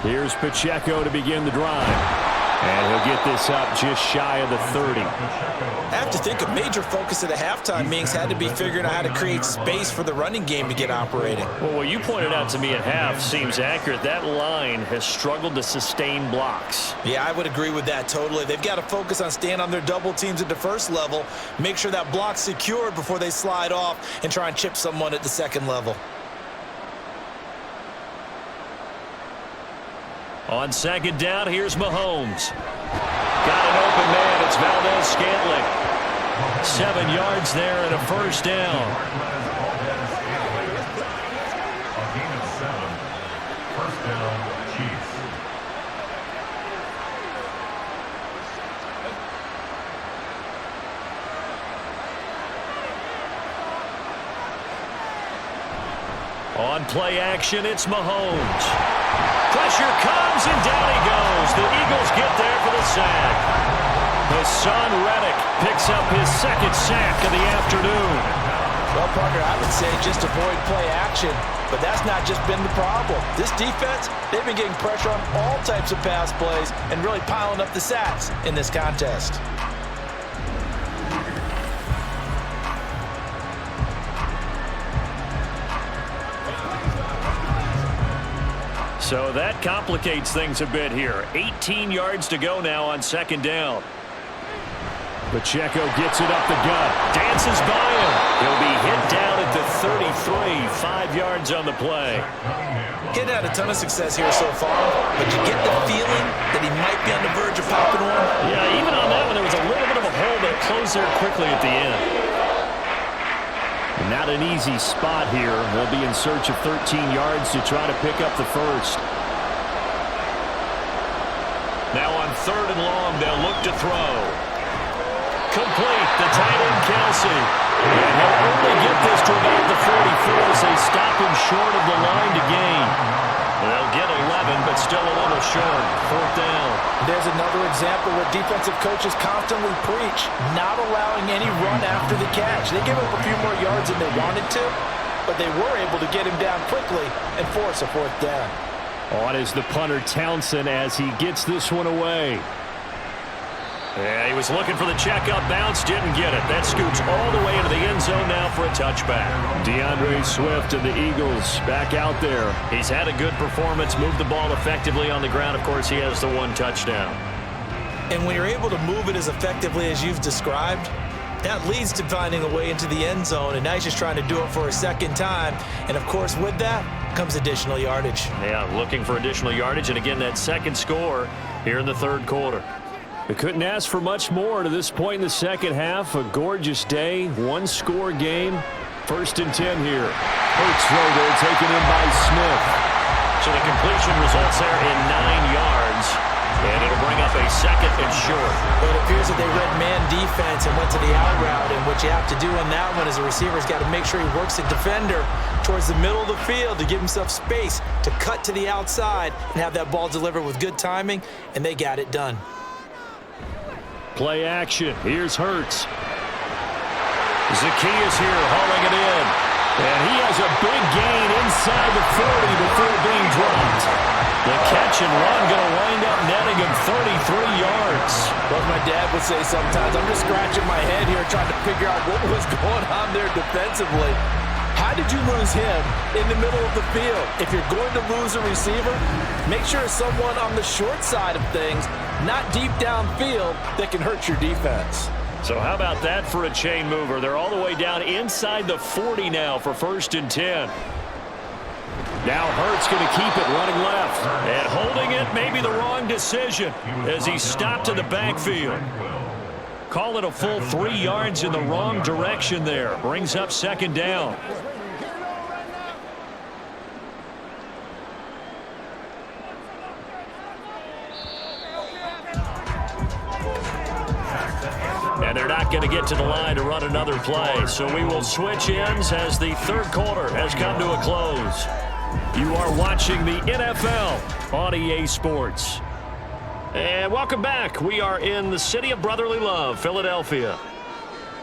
Here's Pacheco to begin the drive. And he'll get this up just shy of the 30. I have to think a major focus at the halftime meetings had to be figuring out how to create space for the running game to get operating. Well, what you pointed out to me at half seems accurate. That line has struggled to sustain blocks. Yeah, I would agree with that totally. They've got to focus on staying on their double teams at the first level, make sure that block's secured before they slide off and try and chip someone at the second level. On 2nd down, here's Mahomes. Got an open man. It's Valdez-Scantling. 7 yards there and a 1st down. A gain of 7. 1st down, Chiefs. On play action, it's Mahomes. Pressure comes, and down he goes. The Eagles get there for the sack. Hassan Reddick picks up his 2nd sack of the afternoon. Well, Parker, I would say just avoid play action, but that's not just been the problem. This defense, they've been getting pressure on all types of pass plays and really piling up the sacks in this contest. So that complicates things a bit here. 18 yards to go now on second down. Pacheco gets it up the gut. Dances by him. He'll be hit down at the 33. 5 yards on the play. Getting had a ton of success here so far, but you get the feeling that he might be on the verge of popping one. Yeah, even on that one, there was a little bit of a hole that closed there quickly at the end. Not an easy spot here. They'll be in search of 13 yards to try to pick up the first. Now on third and long, they'll look to throw. Complete, the tight end Kelce. And he'll only get this to about the 44 as they stop him short of the line to gain. They'll get 11, but still a little short. Fourth down. There's another example where defensive coaches constantly preach not allowing any run after the catch. They give up a few more yards than they wanted to, but they were able to get him down quickly and force a fourth down. On is the punter Townsend as he gets this one away. Yeah, he was looking for the checkup bounce, didn't get it. That scoots all the way into the end zone now for a touchback. DeAndre Swift and the Eagles back out there. He's had a good performance, moved the ball effectively on the ground. Of course, he has the one touchdown. And when you're able to move it as effectively as you've described, that leads to finding a way into the end zone, and now he's just trying to do it for a second time. And, of course, with that comes additional yardage. Yeah, looking for additional yardage, and again, that second score here in the third quarter. We couldn't ask for much more to this point in the second half. A gorgeous day, one-score game. First and 10 here. Hurts throw there, taken in by Smith. So the completion results there in 9 yards, and it'll bring up a second and short. But it appears that they read man defense and went to the out route, and what you have to do on that one as a receiver's got to make sure he works the defender towards the middle of the field to give himself space to cut to the outside and have that ball delivered with good timing, and they got it done. Play action. Here's Hurts. Zacchaeus here hauling it in. And he has a big gain inside the 40 before being dropped. The catch and run going to wind up netting him 33 yards. Well, my dad would say sometimes, I'm just scratching my head here trying to figure out what was going on there defensively. How did you lose him in the middle of the field? If you're going to lose a receiver, make sure it's someone on the short side of things, not deep downfield, that can hurt your defense. So how about that for a chain mover? They're all the way down inside the 40 now for first and 10. Now Hurts going to keep it running left. And holding it may be the wrong decision as he stopped in the backfield. Call it a full 3 yards in the wrong direction there. Brings up second down. And they're not going to get to the line to run another play. So we will switch ends as the third quarter has come to a close. You are watching the NFL on EA Sports. And welcome back. We are in the city of brotherly love, Philadelphia.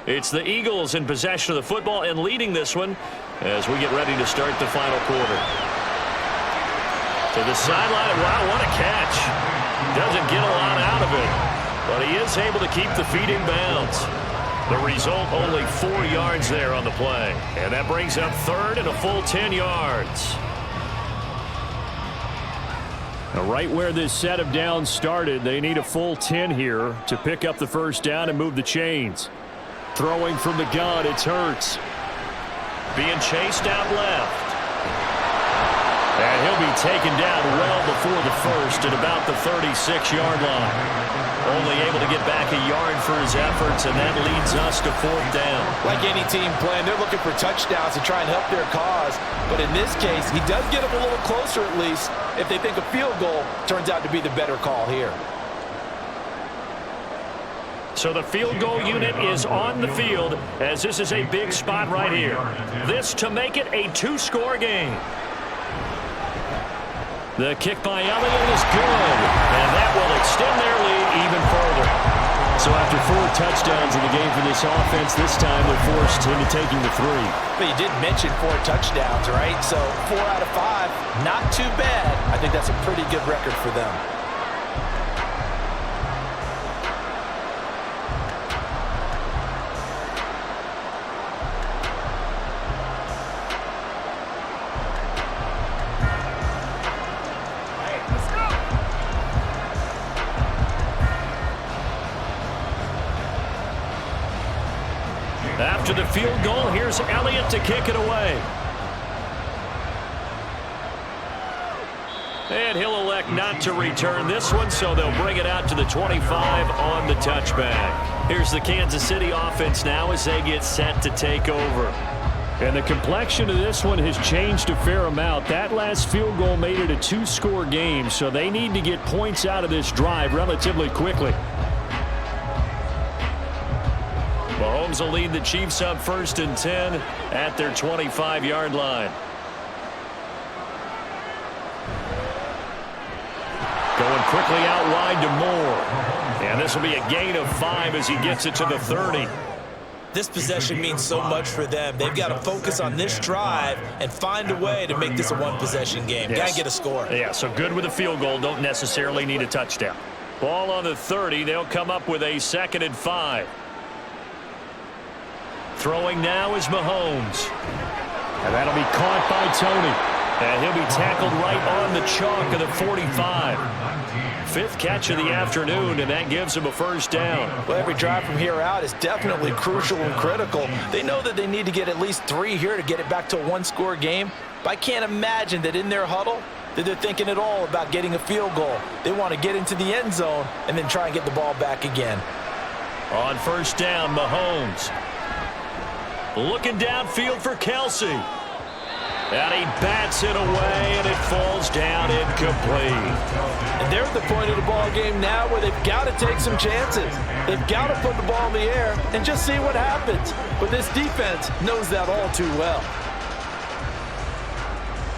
It's the Eagles in possession of the football and leading this one as we get ready to start the final quarter. To the sideline. Wow, what a catch. Doesn't get a lot out of it, but he is able to keep the feet in bounds. The result, only 4 yards there on the play. And that brings up third and a full 10 yards. Now, right where this set of downs started, they need a full 10 here to pick up the first down and move the chains. Throwing from the gun, it's Hurts. Being chased out left. And he'll be taken down well before the first at about the 36-yard line. Only able to get back a yard for his efforts, and that leads us to fourth down. Like any team playing, they're looking for touchdowns to try and help their cause. But in this case, he does get them a little closer at least if they think a field goal turns out to be the better call here. So the field goal unit is on the field as this is a big spot right here. This to make it a two-score game. The kick by Elliott is good, and that will extend their lead even further. So after 4 touchdowns in the game for this offense, this time they're forced into taking the 3. But you did mention 4 touchdowns, right? So 4 out of 5, not too bad. I think that's a pretty good record for them. After the field goal, here's Elliott to kick it away. And he'll elect not to return this one, so they'll bring it out to the 25 on the touchback. Here's the Kansas City offense now as they get set to take over. And the complexion of this one has changed a fair amount. That last field goal made it a 2-score game, so they need to get points out of this drive relatively quickly. Mahomes will lead the Chiefs up 1st and 10 at their 25-yard line. Going quickly out wide to Moore. And this will be a gain of 5 as he gets it to the 30. This possession means so much for them. They've got to focus on this drive and find a way to make this a one-possession game. Yes. Got to get a score. Yeah, so good with a field goal. Don't necessarily need a touchdown. Ball on the 30. They'll come up with a 2nd and 5. Throwing now is Mahomes. And that'll be caught by Tony. And he'll be tackled right on the chalk of the 45. 5th catch of the afternoon, and that gives him a 1st down. Well, every drive from here out is definitely crucial and critical. They know that they need to get at least 3 here to get it back to a 1-score game. But I can't imagine that in their huddle that they're thinking at all about getting a field goal. They want to get into the end zone and then try and get the ball back again. On 1st down, Mahomes. Looking downfield for Kelce. And he bats it away, and it falls down incomplete. And they're at the point of the ball game now where they've got to take some chances. They've got to put the ball in the air and just see what happens. But this defense knows that all too well.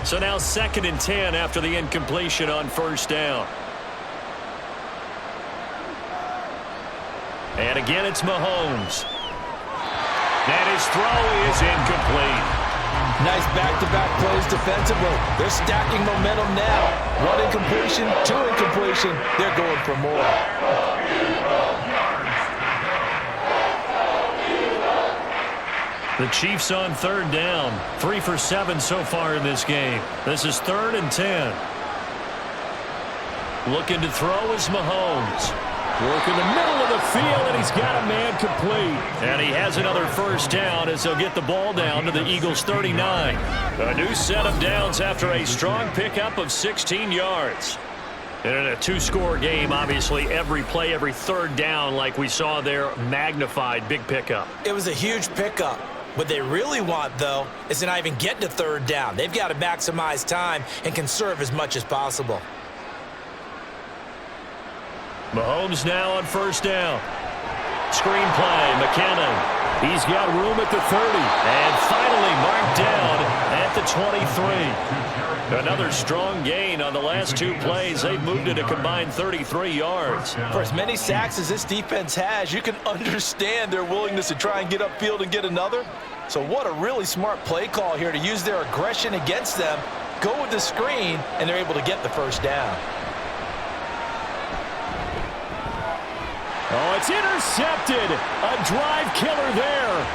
So now 2nd and 10 after the incompletion on 1st down. And again, it's Mahomes. And his throw is incomplete. Nice back-to-back plays defensively. They're stacking momentum now. 1 incompletion, 2 incompletion. They're going for more. The Chiefs on 3rd down. 3 for 7 so far in this game. This is 3rd and 10. Looking to throw is Mahomes. Work in the middle of the field, and he's got a man complete. And he has another 1st down as they'll get the ball down to the Eagles' 39. A new set of downs after a strong pickup of 16 yards. And in a 2-score game, obviously, every play, every 3rd down, like we saw there, magnified big pickup. It was a huge pickup. What they really want, though, is to not even get to 3rd down. They've got to maximize time and conserve as much as possible. Mahomes now on 1st down. Screen play, McKinnon. He's got room at the 30. And finally marked down at the 23. Another strong gain on the last 2 plays. They've moved it a combined 33 yards. For as many sacks as this defense has, you can understand their willingness to try and get upfield and get another. So what a really smart play call here to use their aggression against them, go with the screen, and they're able to get the 1st down. Oh, it's intercepted. A drive killer there.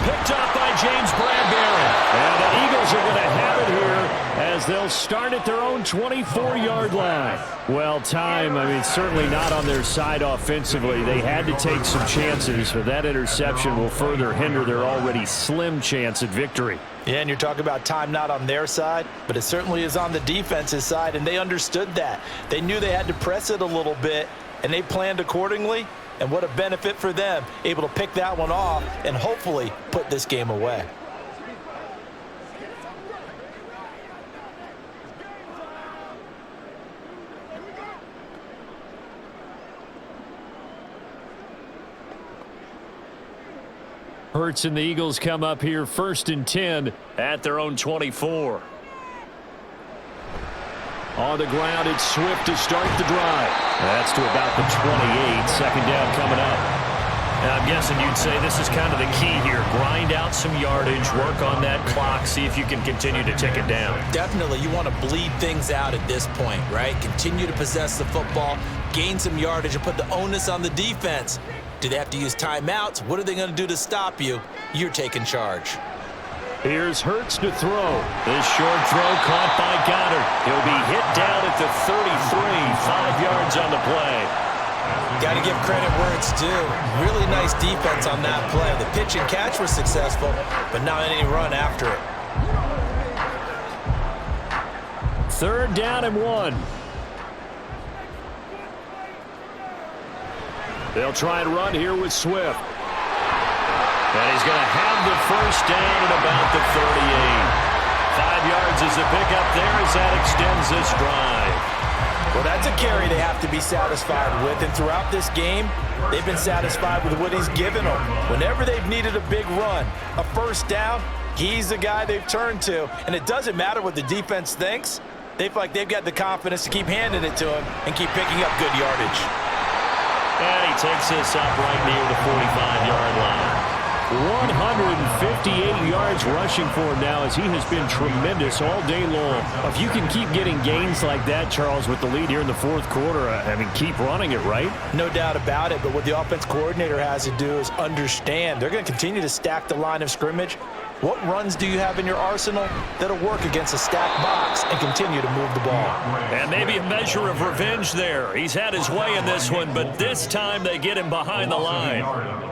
Picked up by James Bradbury. And the Eagles are going to have it here as they'll start at their own 24-yard line. Well, certainly not on their side offensively. They had to take some chances, but that interception will further hinder their already slim chance at victory. Yeah, and you're talking about time not on their side, but it certainly is on the defense's side, and they understood that. They knew they had to press it a little bit, and they planned accordingly, and what a benefit for them, able to pick that one off and hopefully put this game away. Hurts and the Eagles come up here 1st and 10 at their own 24. On the ground, it's Swift to start the drive. That's to about the 28. 2nd down coming up. Now, I'm guessing you'd say this is kind of the key here. Grind out some yardage, work on that clock, see if you can continue to tick it down. Definitely, you want to bleed things out at this point, right? Continue to possess the football, gain some yardage, and put the onus on the defense. Do they have to use timeouts? What are they going to do to stop you? You're taking charge. Here's Hurts to throw. This short throw caught by Goddard. He'll be hit down at the 33, 5 yards on the play. Got to give credit where it's due. Really nice defense on that play. The pitch and catch was successful, but not any run after it. 3rd down and 1. They'll try and run here with Swift. And he's going to have the first down at about the 38. 5 yards is the pickup there as that extends this drive. Well, that's a carry they have to be satisfied with. And throughout this game, they've been satisfied with what he's given them. Whenever they've needed a big run, a first down, he's the guy they've turned to. And it doesn't matter what the defense thinks. They feel like they've got the confidence to keep handing it to him and keep picking up good yardage. And he takes this up right near the 45-yard line. 158 yards rushing for him now as he has been tremendous all day long. If you can keep getting gains like that, Charles, with the lead here in the 4th quarter, I mean, keep running it, right? No doubt about it, but what the offense coordinator has to do is understand they're going to continue to stack the line of scrimmage. What runs do you have in your arsenal that'll work against a stacked box and continue to move the ball? And maybe a measure of revenge there. He's had his way in this one, but this time they get him behind the line.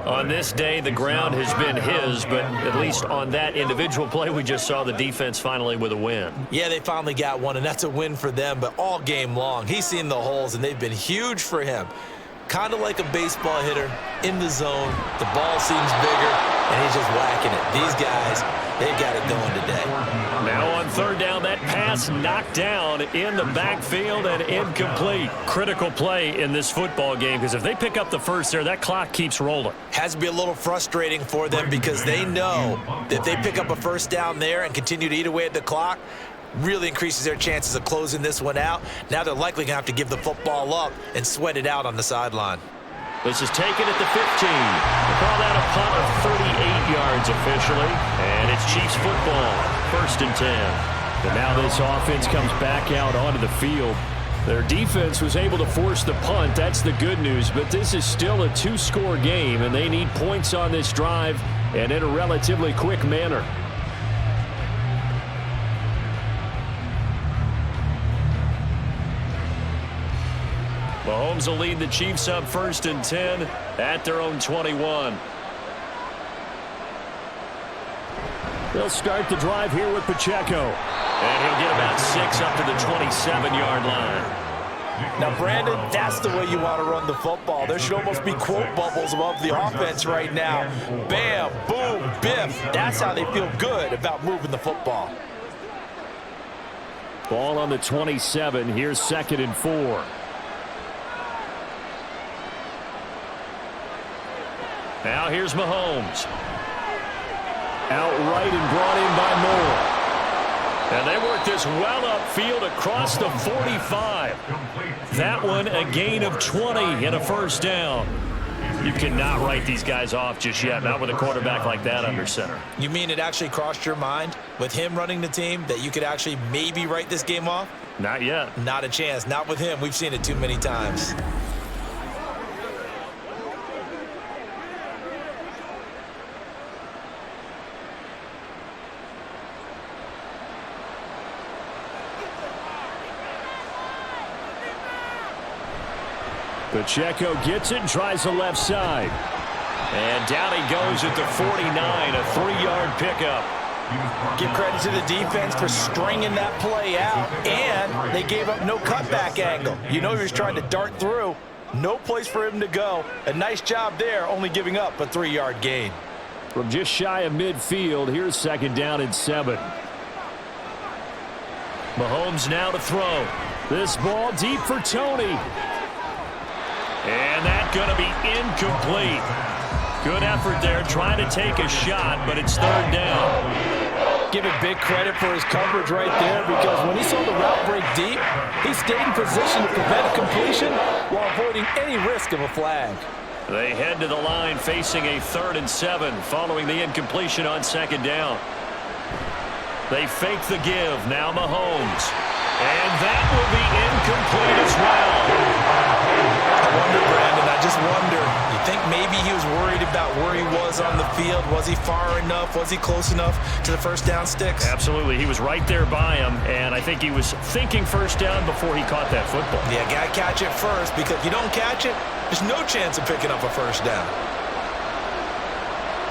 On this day, the ground has been his, but at least on that individual play, we just saw the defense finally with a win. Yeah, they finally got one, and that's a win for them, but all game long, he's seen the holes, and they've been huge for him. Kind of like a baseball hitter in the zone. The ball seems bigger, and he's just whacking it. These guys, they've got it going today. Now on 3rd down, that pass knocked down in the backfield and incomplete. Critical play in this football game because if they pick up the first there, that clock keeps rolling. Has to be a little frustrating for them because they know that if they pick up a first down there and continue to eat away at the clock, really increases their chances of closing this one out. Now they're likely going to have to give the football up and sweat it out on the sideline. This is taken at the 15. They call that a punt of 38 yards officially, and it's Chiefs football, 1st and 10. And now this offense comes back out onto the field. Their defense was able to force the punt. That's the good news, but this is still a 2-score game, and they need points on this drive and in a relatively quick manner. Mahomes will lead the Chiefs up 1st and 10 at their own 21. They'll start the drive here with Pacheco. And he'll get about 6 up to the 27-yard line. Now, Brandon, that's the way you want to run the football. There should almost be quote bubbles above the offense right now. Bam, boom, biff. That's how they feel good about moving the football. Ball on the 27. Here's 2nd and 4. Now here's Mahomes. Outright and brought in by Moore. And they work this well upfield across the 45. That one a gain of 20 and a first down. You cannot write these guys off just yet, not with a quarterback like that under center. You mean it actually crossed your mind with him running the team that you could actually maybe write this game off? Not yet. Not a chance. Not with him. We've seen it too many times. Pacheco gets it, tries the left side. And down he goes at the 49, a 3-yard pickup. Give credit to the defense for stringing that play out, and they gave up no cutback angle. You know he was trying to dart through. No place for him to go. A nice job there, only giving up a 3-yard gain. From just shy of midfield, here's 2nd down and 7. Mahomes now to throw. This ball deep for Tony. And that's going to be incomplete. Good effort there, trying to take a shot, but it's 3rd down. Give it big credit for his coverage right there, because when he saw the route break deep, he stayed in position to prevent a completion while avoiding any risk of a flag. They head to the line facing a 3rd and 7 following the incompletion on 2nd down. They fake the give. Now Mahomes. And that will be incomplete as well. I wonder, Brandon, I just wonder, you think maybe he was worried about where he was on the field? Was he far enough? Was he close enough to the first down sticks? Absolutely. He was right there by him, and I think he was thinking first down before he caught that football. Yeah, got to catch it first, because if you don't catch it, There's no chance of picking up a first down.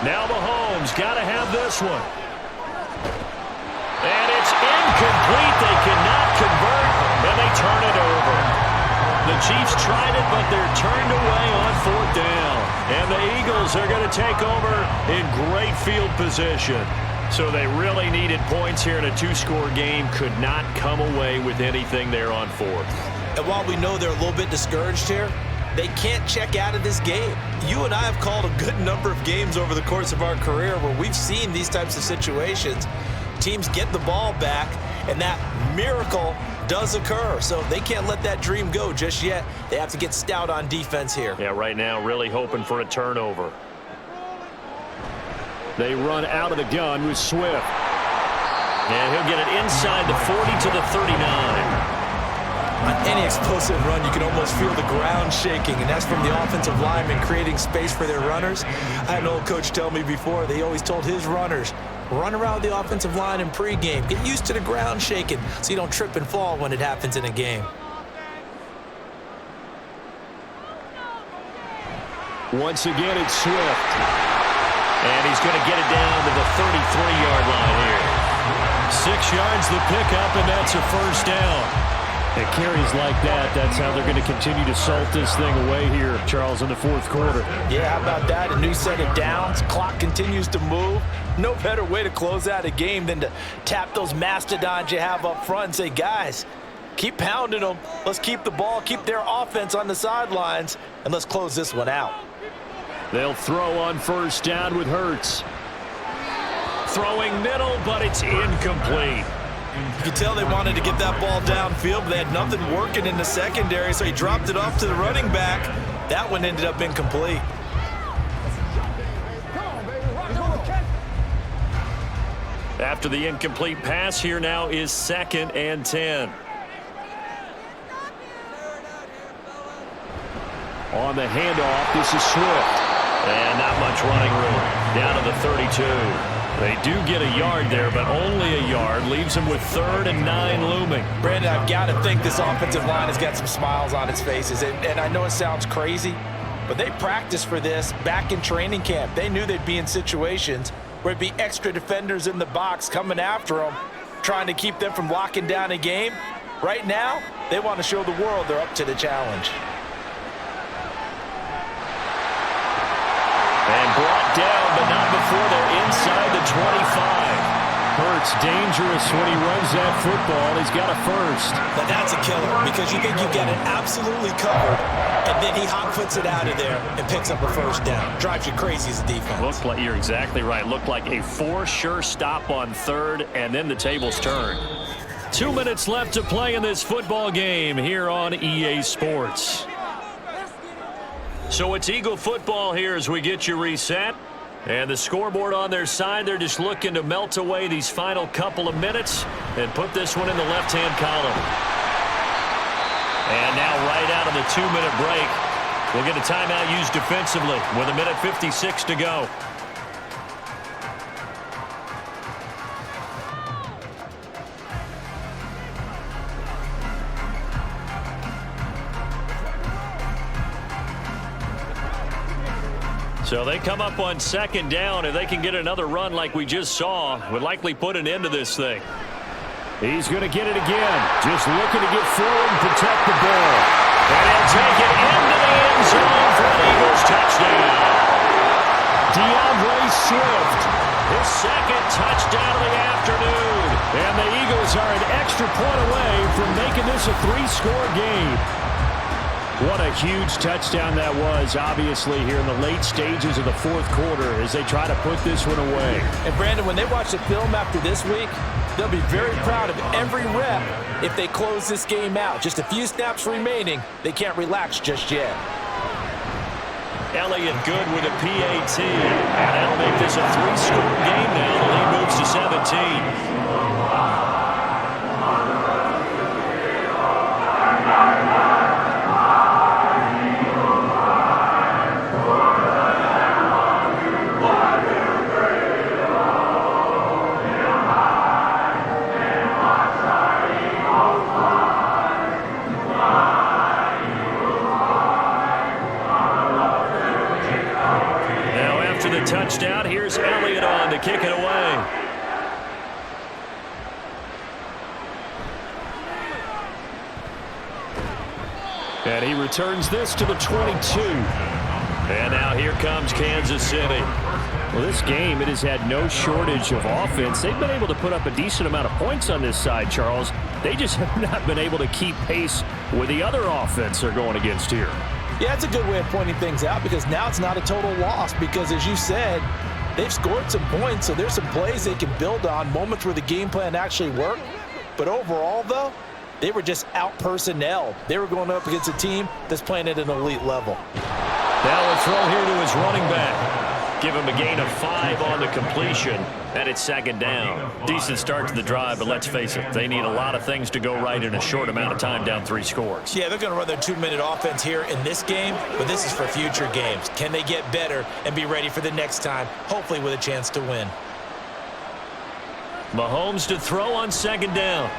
Now Mahomes got to have this one. And it's incomplete. They cannot convert, and they turn it over. The Chiefs tried it, but they're turned away on 4th down. And the Eagles are going to take over in great field position. So they really needed points here in a 2-score game. Could not come away with anything there on 4th. And while we know they're a little bit discouraged here, they can't check out of this game. You and I have called a good number of games over the course of our career where we've seen these types of situations. Teams get the ball back, and that miracle does occur. So they can't let that dream go just yet. They have to get stout on defense here. Yeah, right now really hoping for a turnover. They run out of the gun with Swift. And he'll get it inside the 40 to the 39. On any explosive run, you can almost feel the ground shaking, and that's from the offensive linemen creating space for their runners. I had an old coach tell me before, they always told his runners, run around the offensive line in pregame. Get used to the ground shaking so you don't trip and fall when it happens in a game. Once again, it's Swift. And he's going to get it down to the 33-yard line here. 6 yards the pickup, and that's a first down. It carries like that. That's how they're going to continue to salt this thing away here, Charles, in the 4th quarter. Yeah, how about that? A new set of downs. Clock continues to move. No better way to close out a game than to tap those mastodons you have up front and say, guys, keep pounding them. Let's keep the ball, keep their offense on the sidelines, and let's close this one out. They'll throw on first down with Hurts. Throwing middle, but it's incomplete. You could tell they wanted to get that ball downfield, but they had nothing working in the secondary, so he dropped it off to the running back. That one ended up incomplete. After the incomplete pass, here now is 2nd and 10. On the handoff, this is Swift. And not much running room. Down to the 32. They do get a yard there, but only a yard. Leaves them with 3rd and 9 looming. Brandon, I've got to think this offensive line has got some smiles on its faces. And I know it sounds crazy, but they practiced for this back in training camp. They knew they'd be in situations where it'd be extra defenders in the box coming after them, trying to keep them from locking down a game. Right now, they want to show the world they're up to the challenge. And brought down, but not before they're inside the 25. Hurts dangerous when he runs that football. He's got a first. Now that's a killer because you think you've got it absolutely covered, and then he hot puts it out of there and picks up a first down. Drives you crazy as a defense. Looked like, you're exactly right. Looked like a for-sure stop on 3rd, and then the tables turned. 2 minutes left to play in this football game here on EA Sports. So it's Eagle football here as we get you reset. And the scoreboard on their side, they're just looking to melt away these final couple of minutes and put this one in the left-hand column. And now right out of the 2-minute break, we'll get a timeout used defensively with 1:56 to go. So they come up on 2nd down. If they can get another run like we just saw, would likely put an end to this thing. He's going to get it again. Just looking to get forward and protect the ball. And he'll take it into the end zone for an Eagles touchdown. DeAndre Swift, his 2nd touchdown of the afternoon. And the Eagles are an extra point away from making this a 3-score game. What a huge touchdown that was, obviously, here in the late stages of the 4th quarter as they try to put this one away. And, Brandon, when they watch the film after this week, they'll be very proud of every rep if they close this game out. Just a few snaps remaining. They can't relax just yet. Elliott good with a PAT. And that'll make this a 3-score game now. The lead moves to 17. to kick it away. And he returns this to the 22. And now here comes Kansas City. Well, this game, it has had no shortage of offense. They've been able to put up a decent amount of points on this side, Charles. They just have not been able to keep pace with the other offense they're going against here. Yeah, it's a good way of pointing things out because now it's not a total loss because, as you said, they've scored some points, so there's some plays they can build on, moments where the game plan actually worked. But overall, though, they were just out-personnel. They were going up against a team that's playing at an elite level. Now a throw here to his running back. Give him a gain of 5 on the completion, and it's second down. Decent start to the drive, but let's face it, they need a lot of things to go right in a short amount of time, down 3 scores. Yeah, they're going to run their 2-minute offense here in this game, but this is for future games. Can they get better and be ready for the next time, hopefully with a chance to win? Mahomes to throw on second down.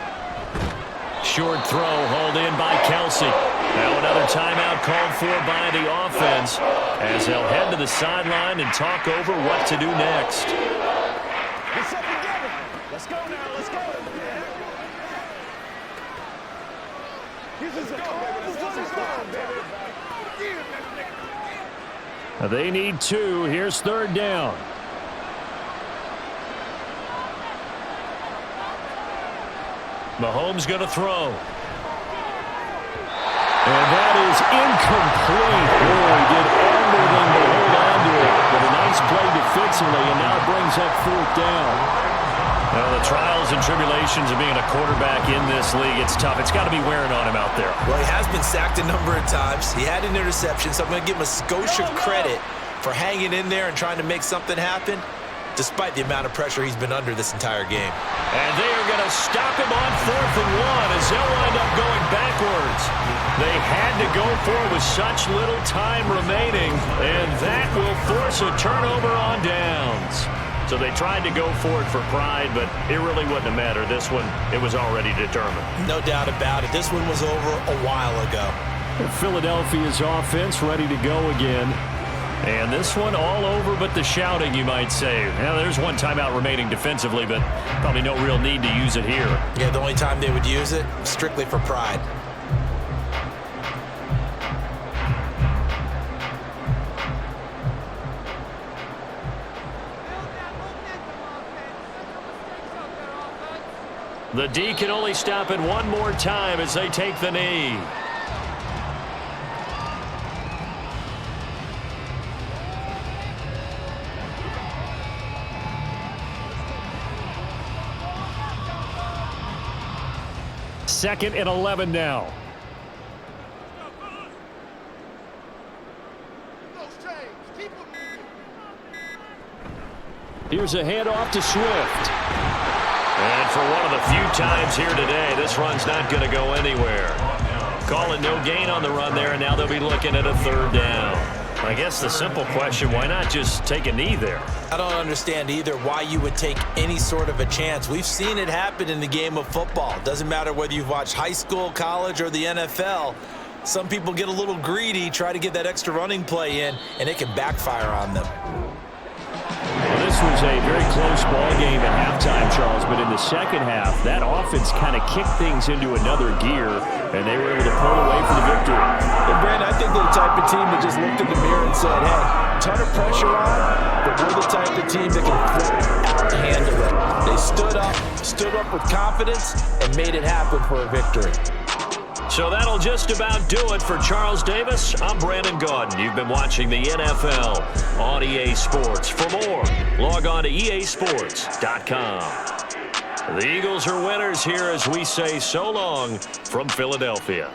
Short throw hauled in by Kelce. Now another timeout called for by the offense as they'll head to the sideline and talk over what to do next. Let's go now. Let's go. They need 2. Here's third down. Mahomes going to throw. And that is incomplete. Oh, he did everything to hold on to it. But a nice play defensively, and now it brings up fourth down. Well, the trials and tribulations of being a quarterback in this league, it's tough. It's got to be wearing on him out there. Well, he has been sacked a number of times. He had an interception, so I'm going to give him a skosh of credit for hanging in there and trying to make something happen, despite the amount of pressure he's been under this entire game. And they are going to stop him on 4th and 1 as they'll wind up going backwards. They had to go for it with such little time remaining, and that will force a turnover on downs. So they tried to go for it for pride, but it really wouldn't have mattered. This one, it was already determined. No doubt about it. This one was over a while ago. Philadelphia's offense ready to go again. And this one all over but the shouting, you might say. Now, there's one timeout remaining defensively, but probably no real need to use it here. Yeah, the only time they would use it, strictly for pride. The D can only stop it one more time as they take the knee. Second and 11 now. Here's a handoff to Swift. And for one of the few times here today, this run's not going to go anywhere. Calling no gain on the run there, and now they'll be looking at a third down. I guess the simple question, why not just take a knee there? I don't understand either why you would take any sort of a chance. We've seen it happen in the game of football. Doesn't matter whether you've watched high school, college, or the NFL. Some people get a little greedy, try to get that extra running play in, and it can backfire on them. Well, this was a very close ball game at halftime, Charles, but in the second half, that offense kind of kicked things into another gear, and they were able to pull away for the victory. And Brandon, I think they're the type of team that just looked in the mirror and said, hey, ton of pressure on, but we're the type of team that can handle it. They stood up with confidence, and made it happen for a victory. So that'll just about do it for Charles Davis. I'm Brandon Gaudin. You've been watching the NFL on EA Sports. For more, log on to easports.com. The Eagles are winners here as we say so long from Philadelphia.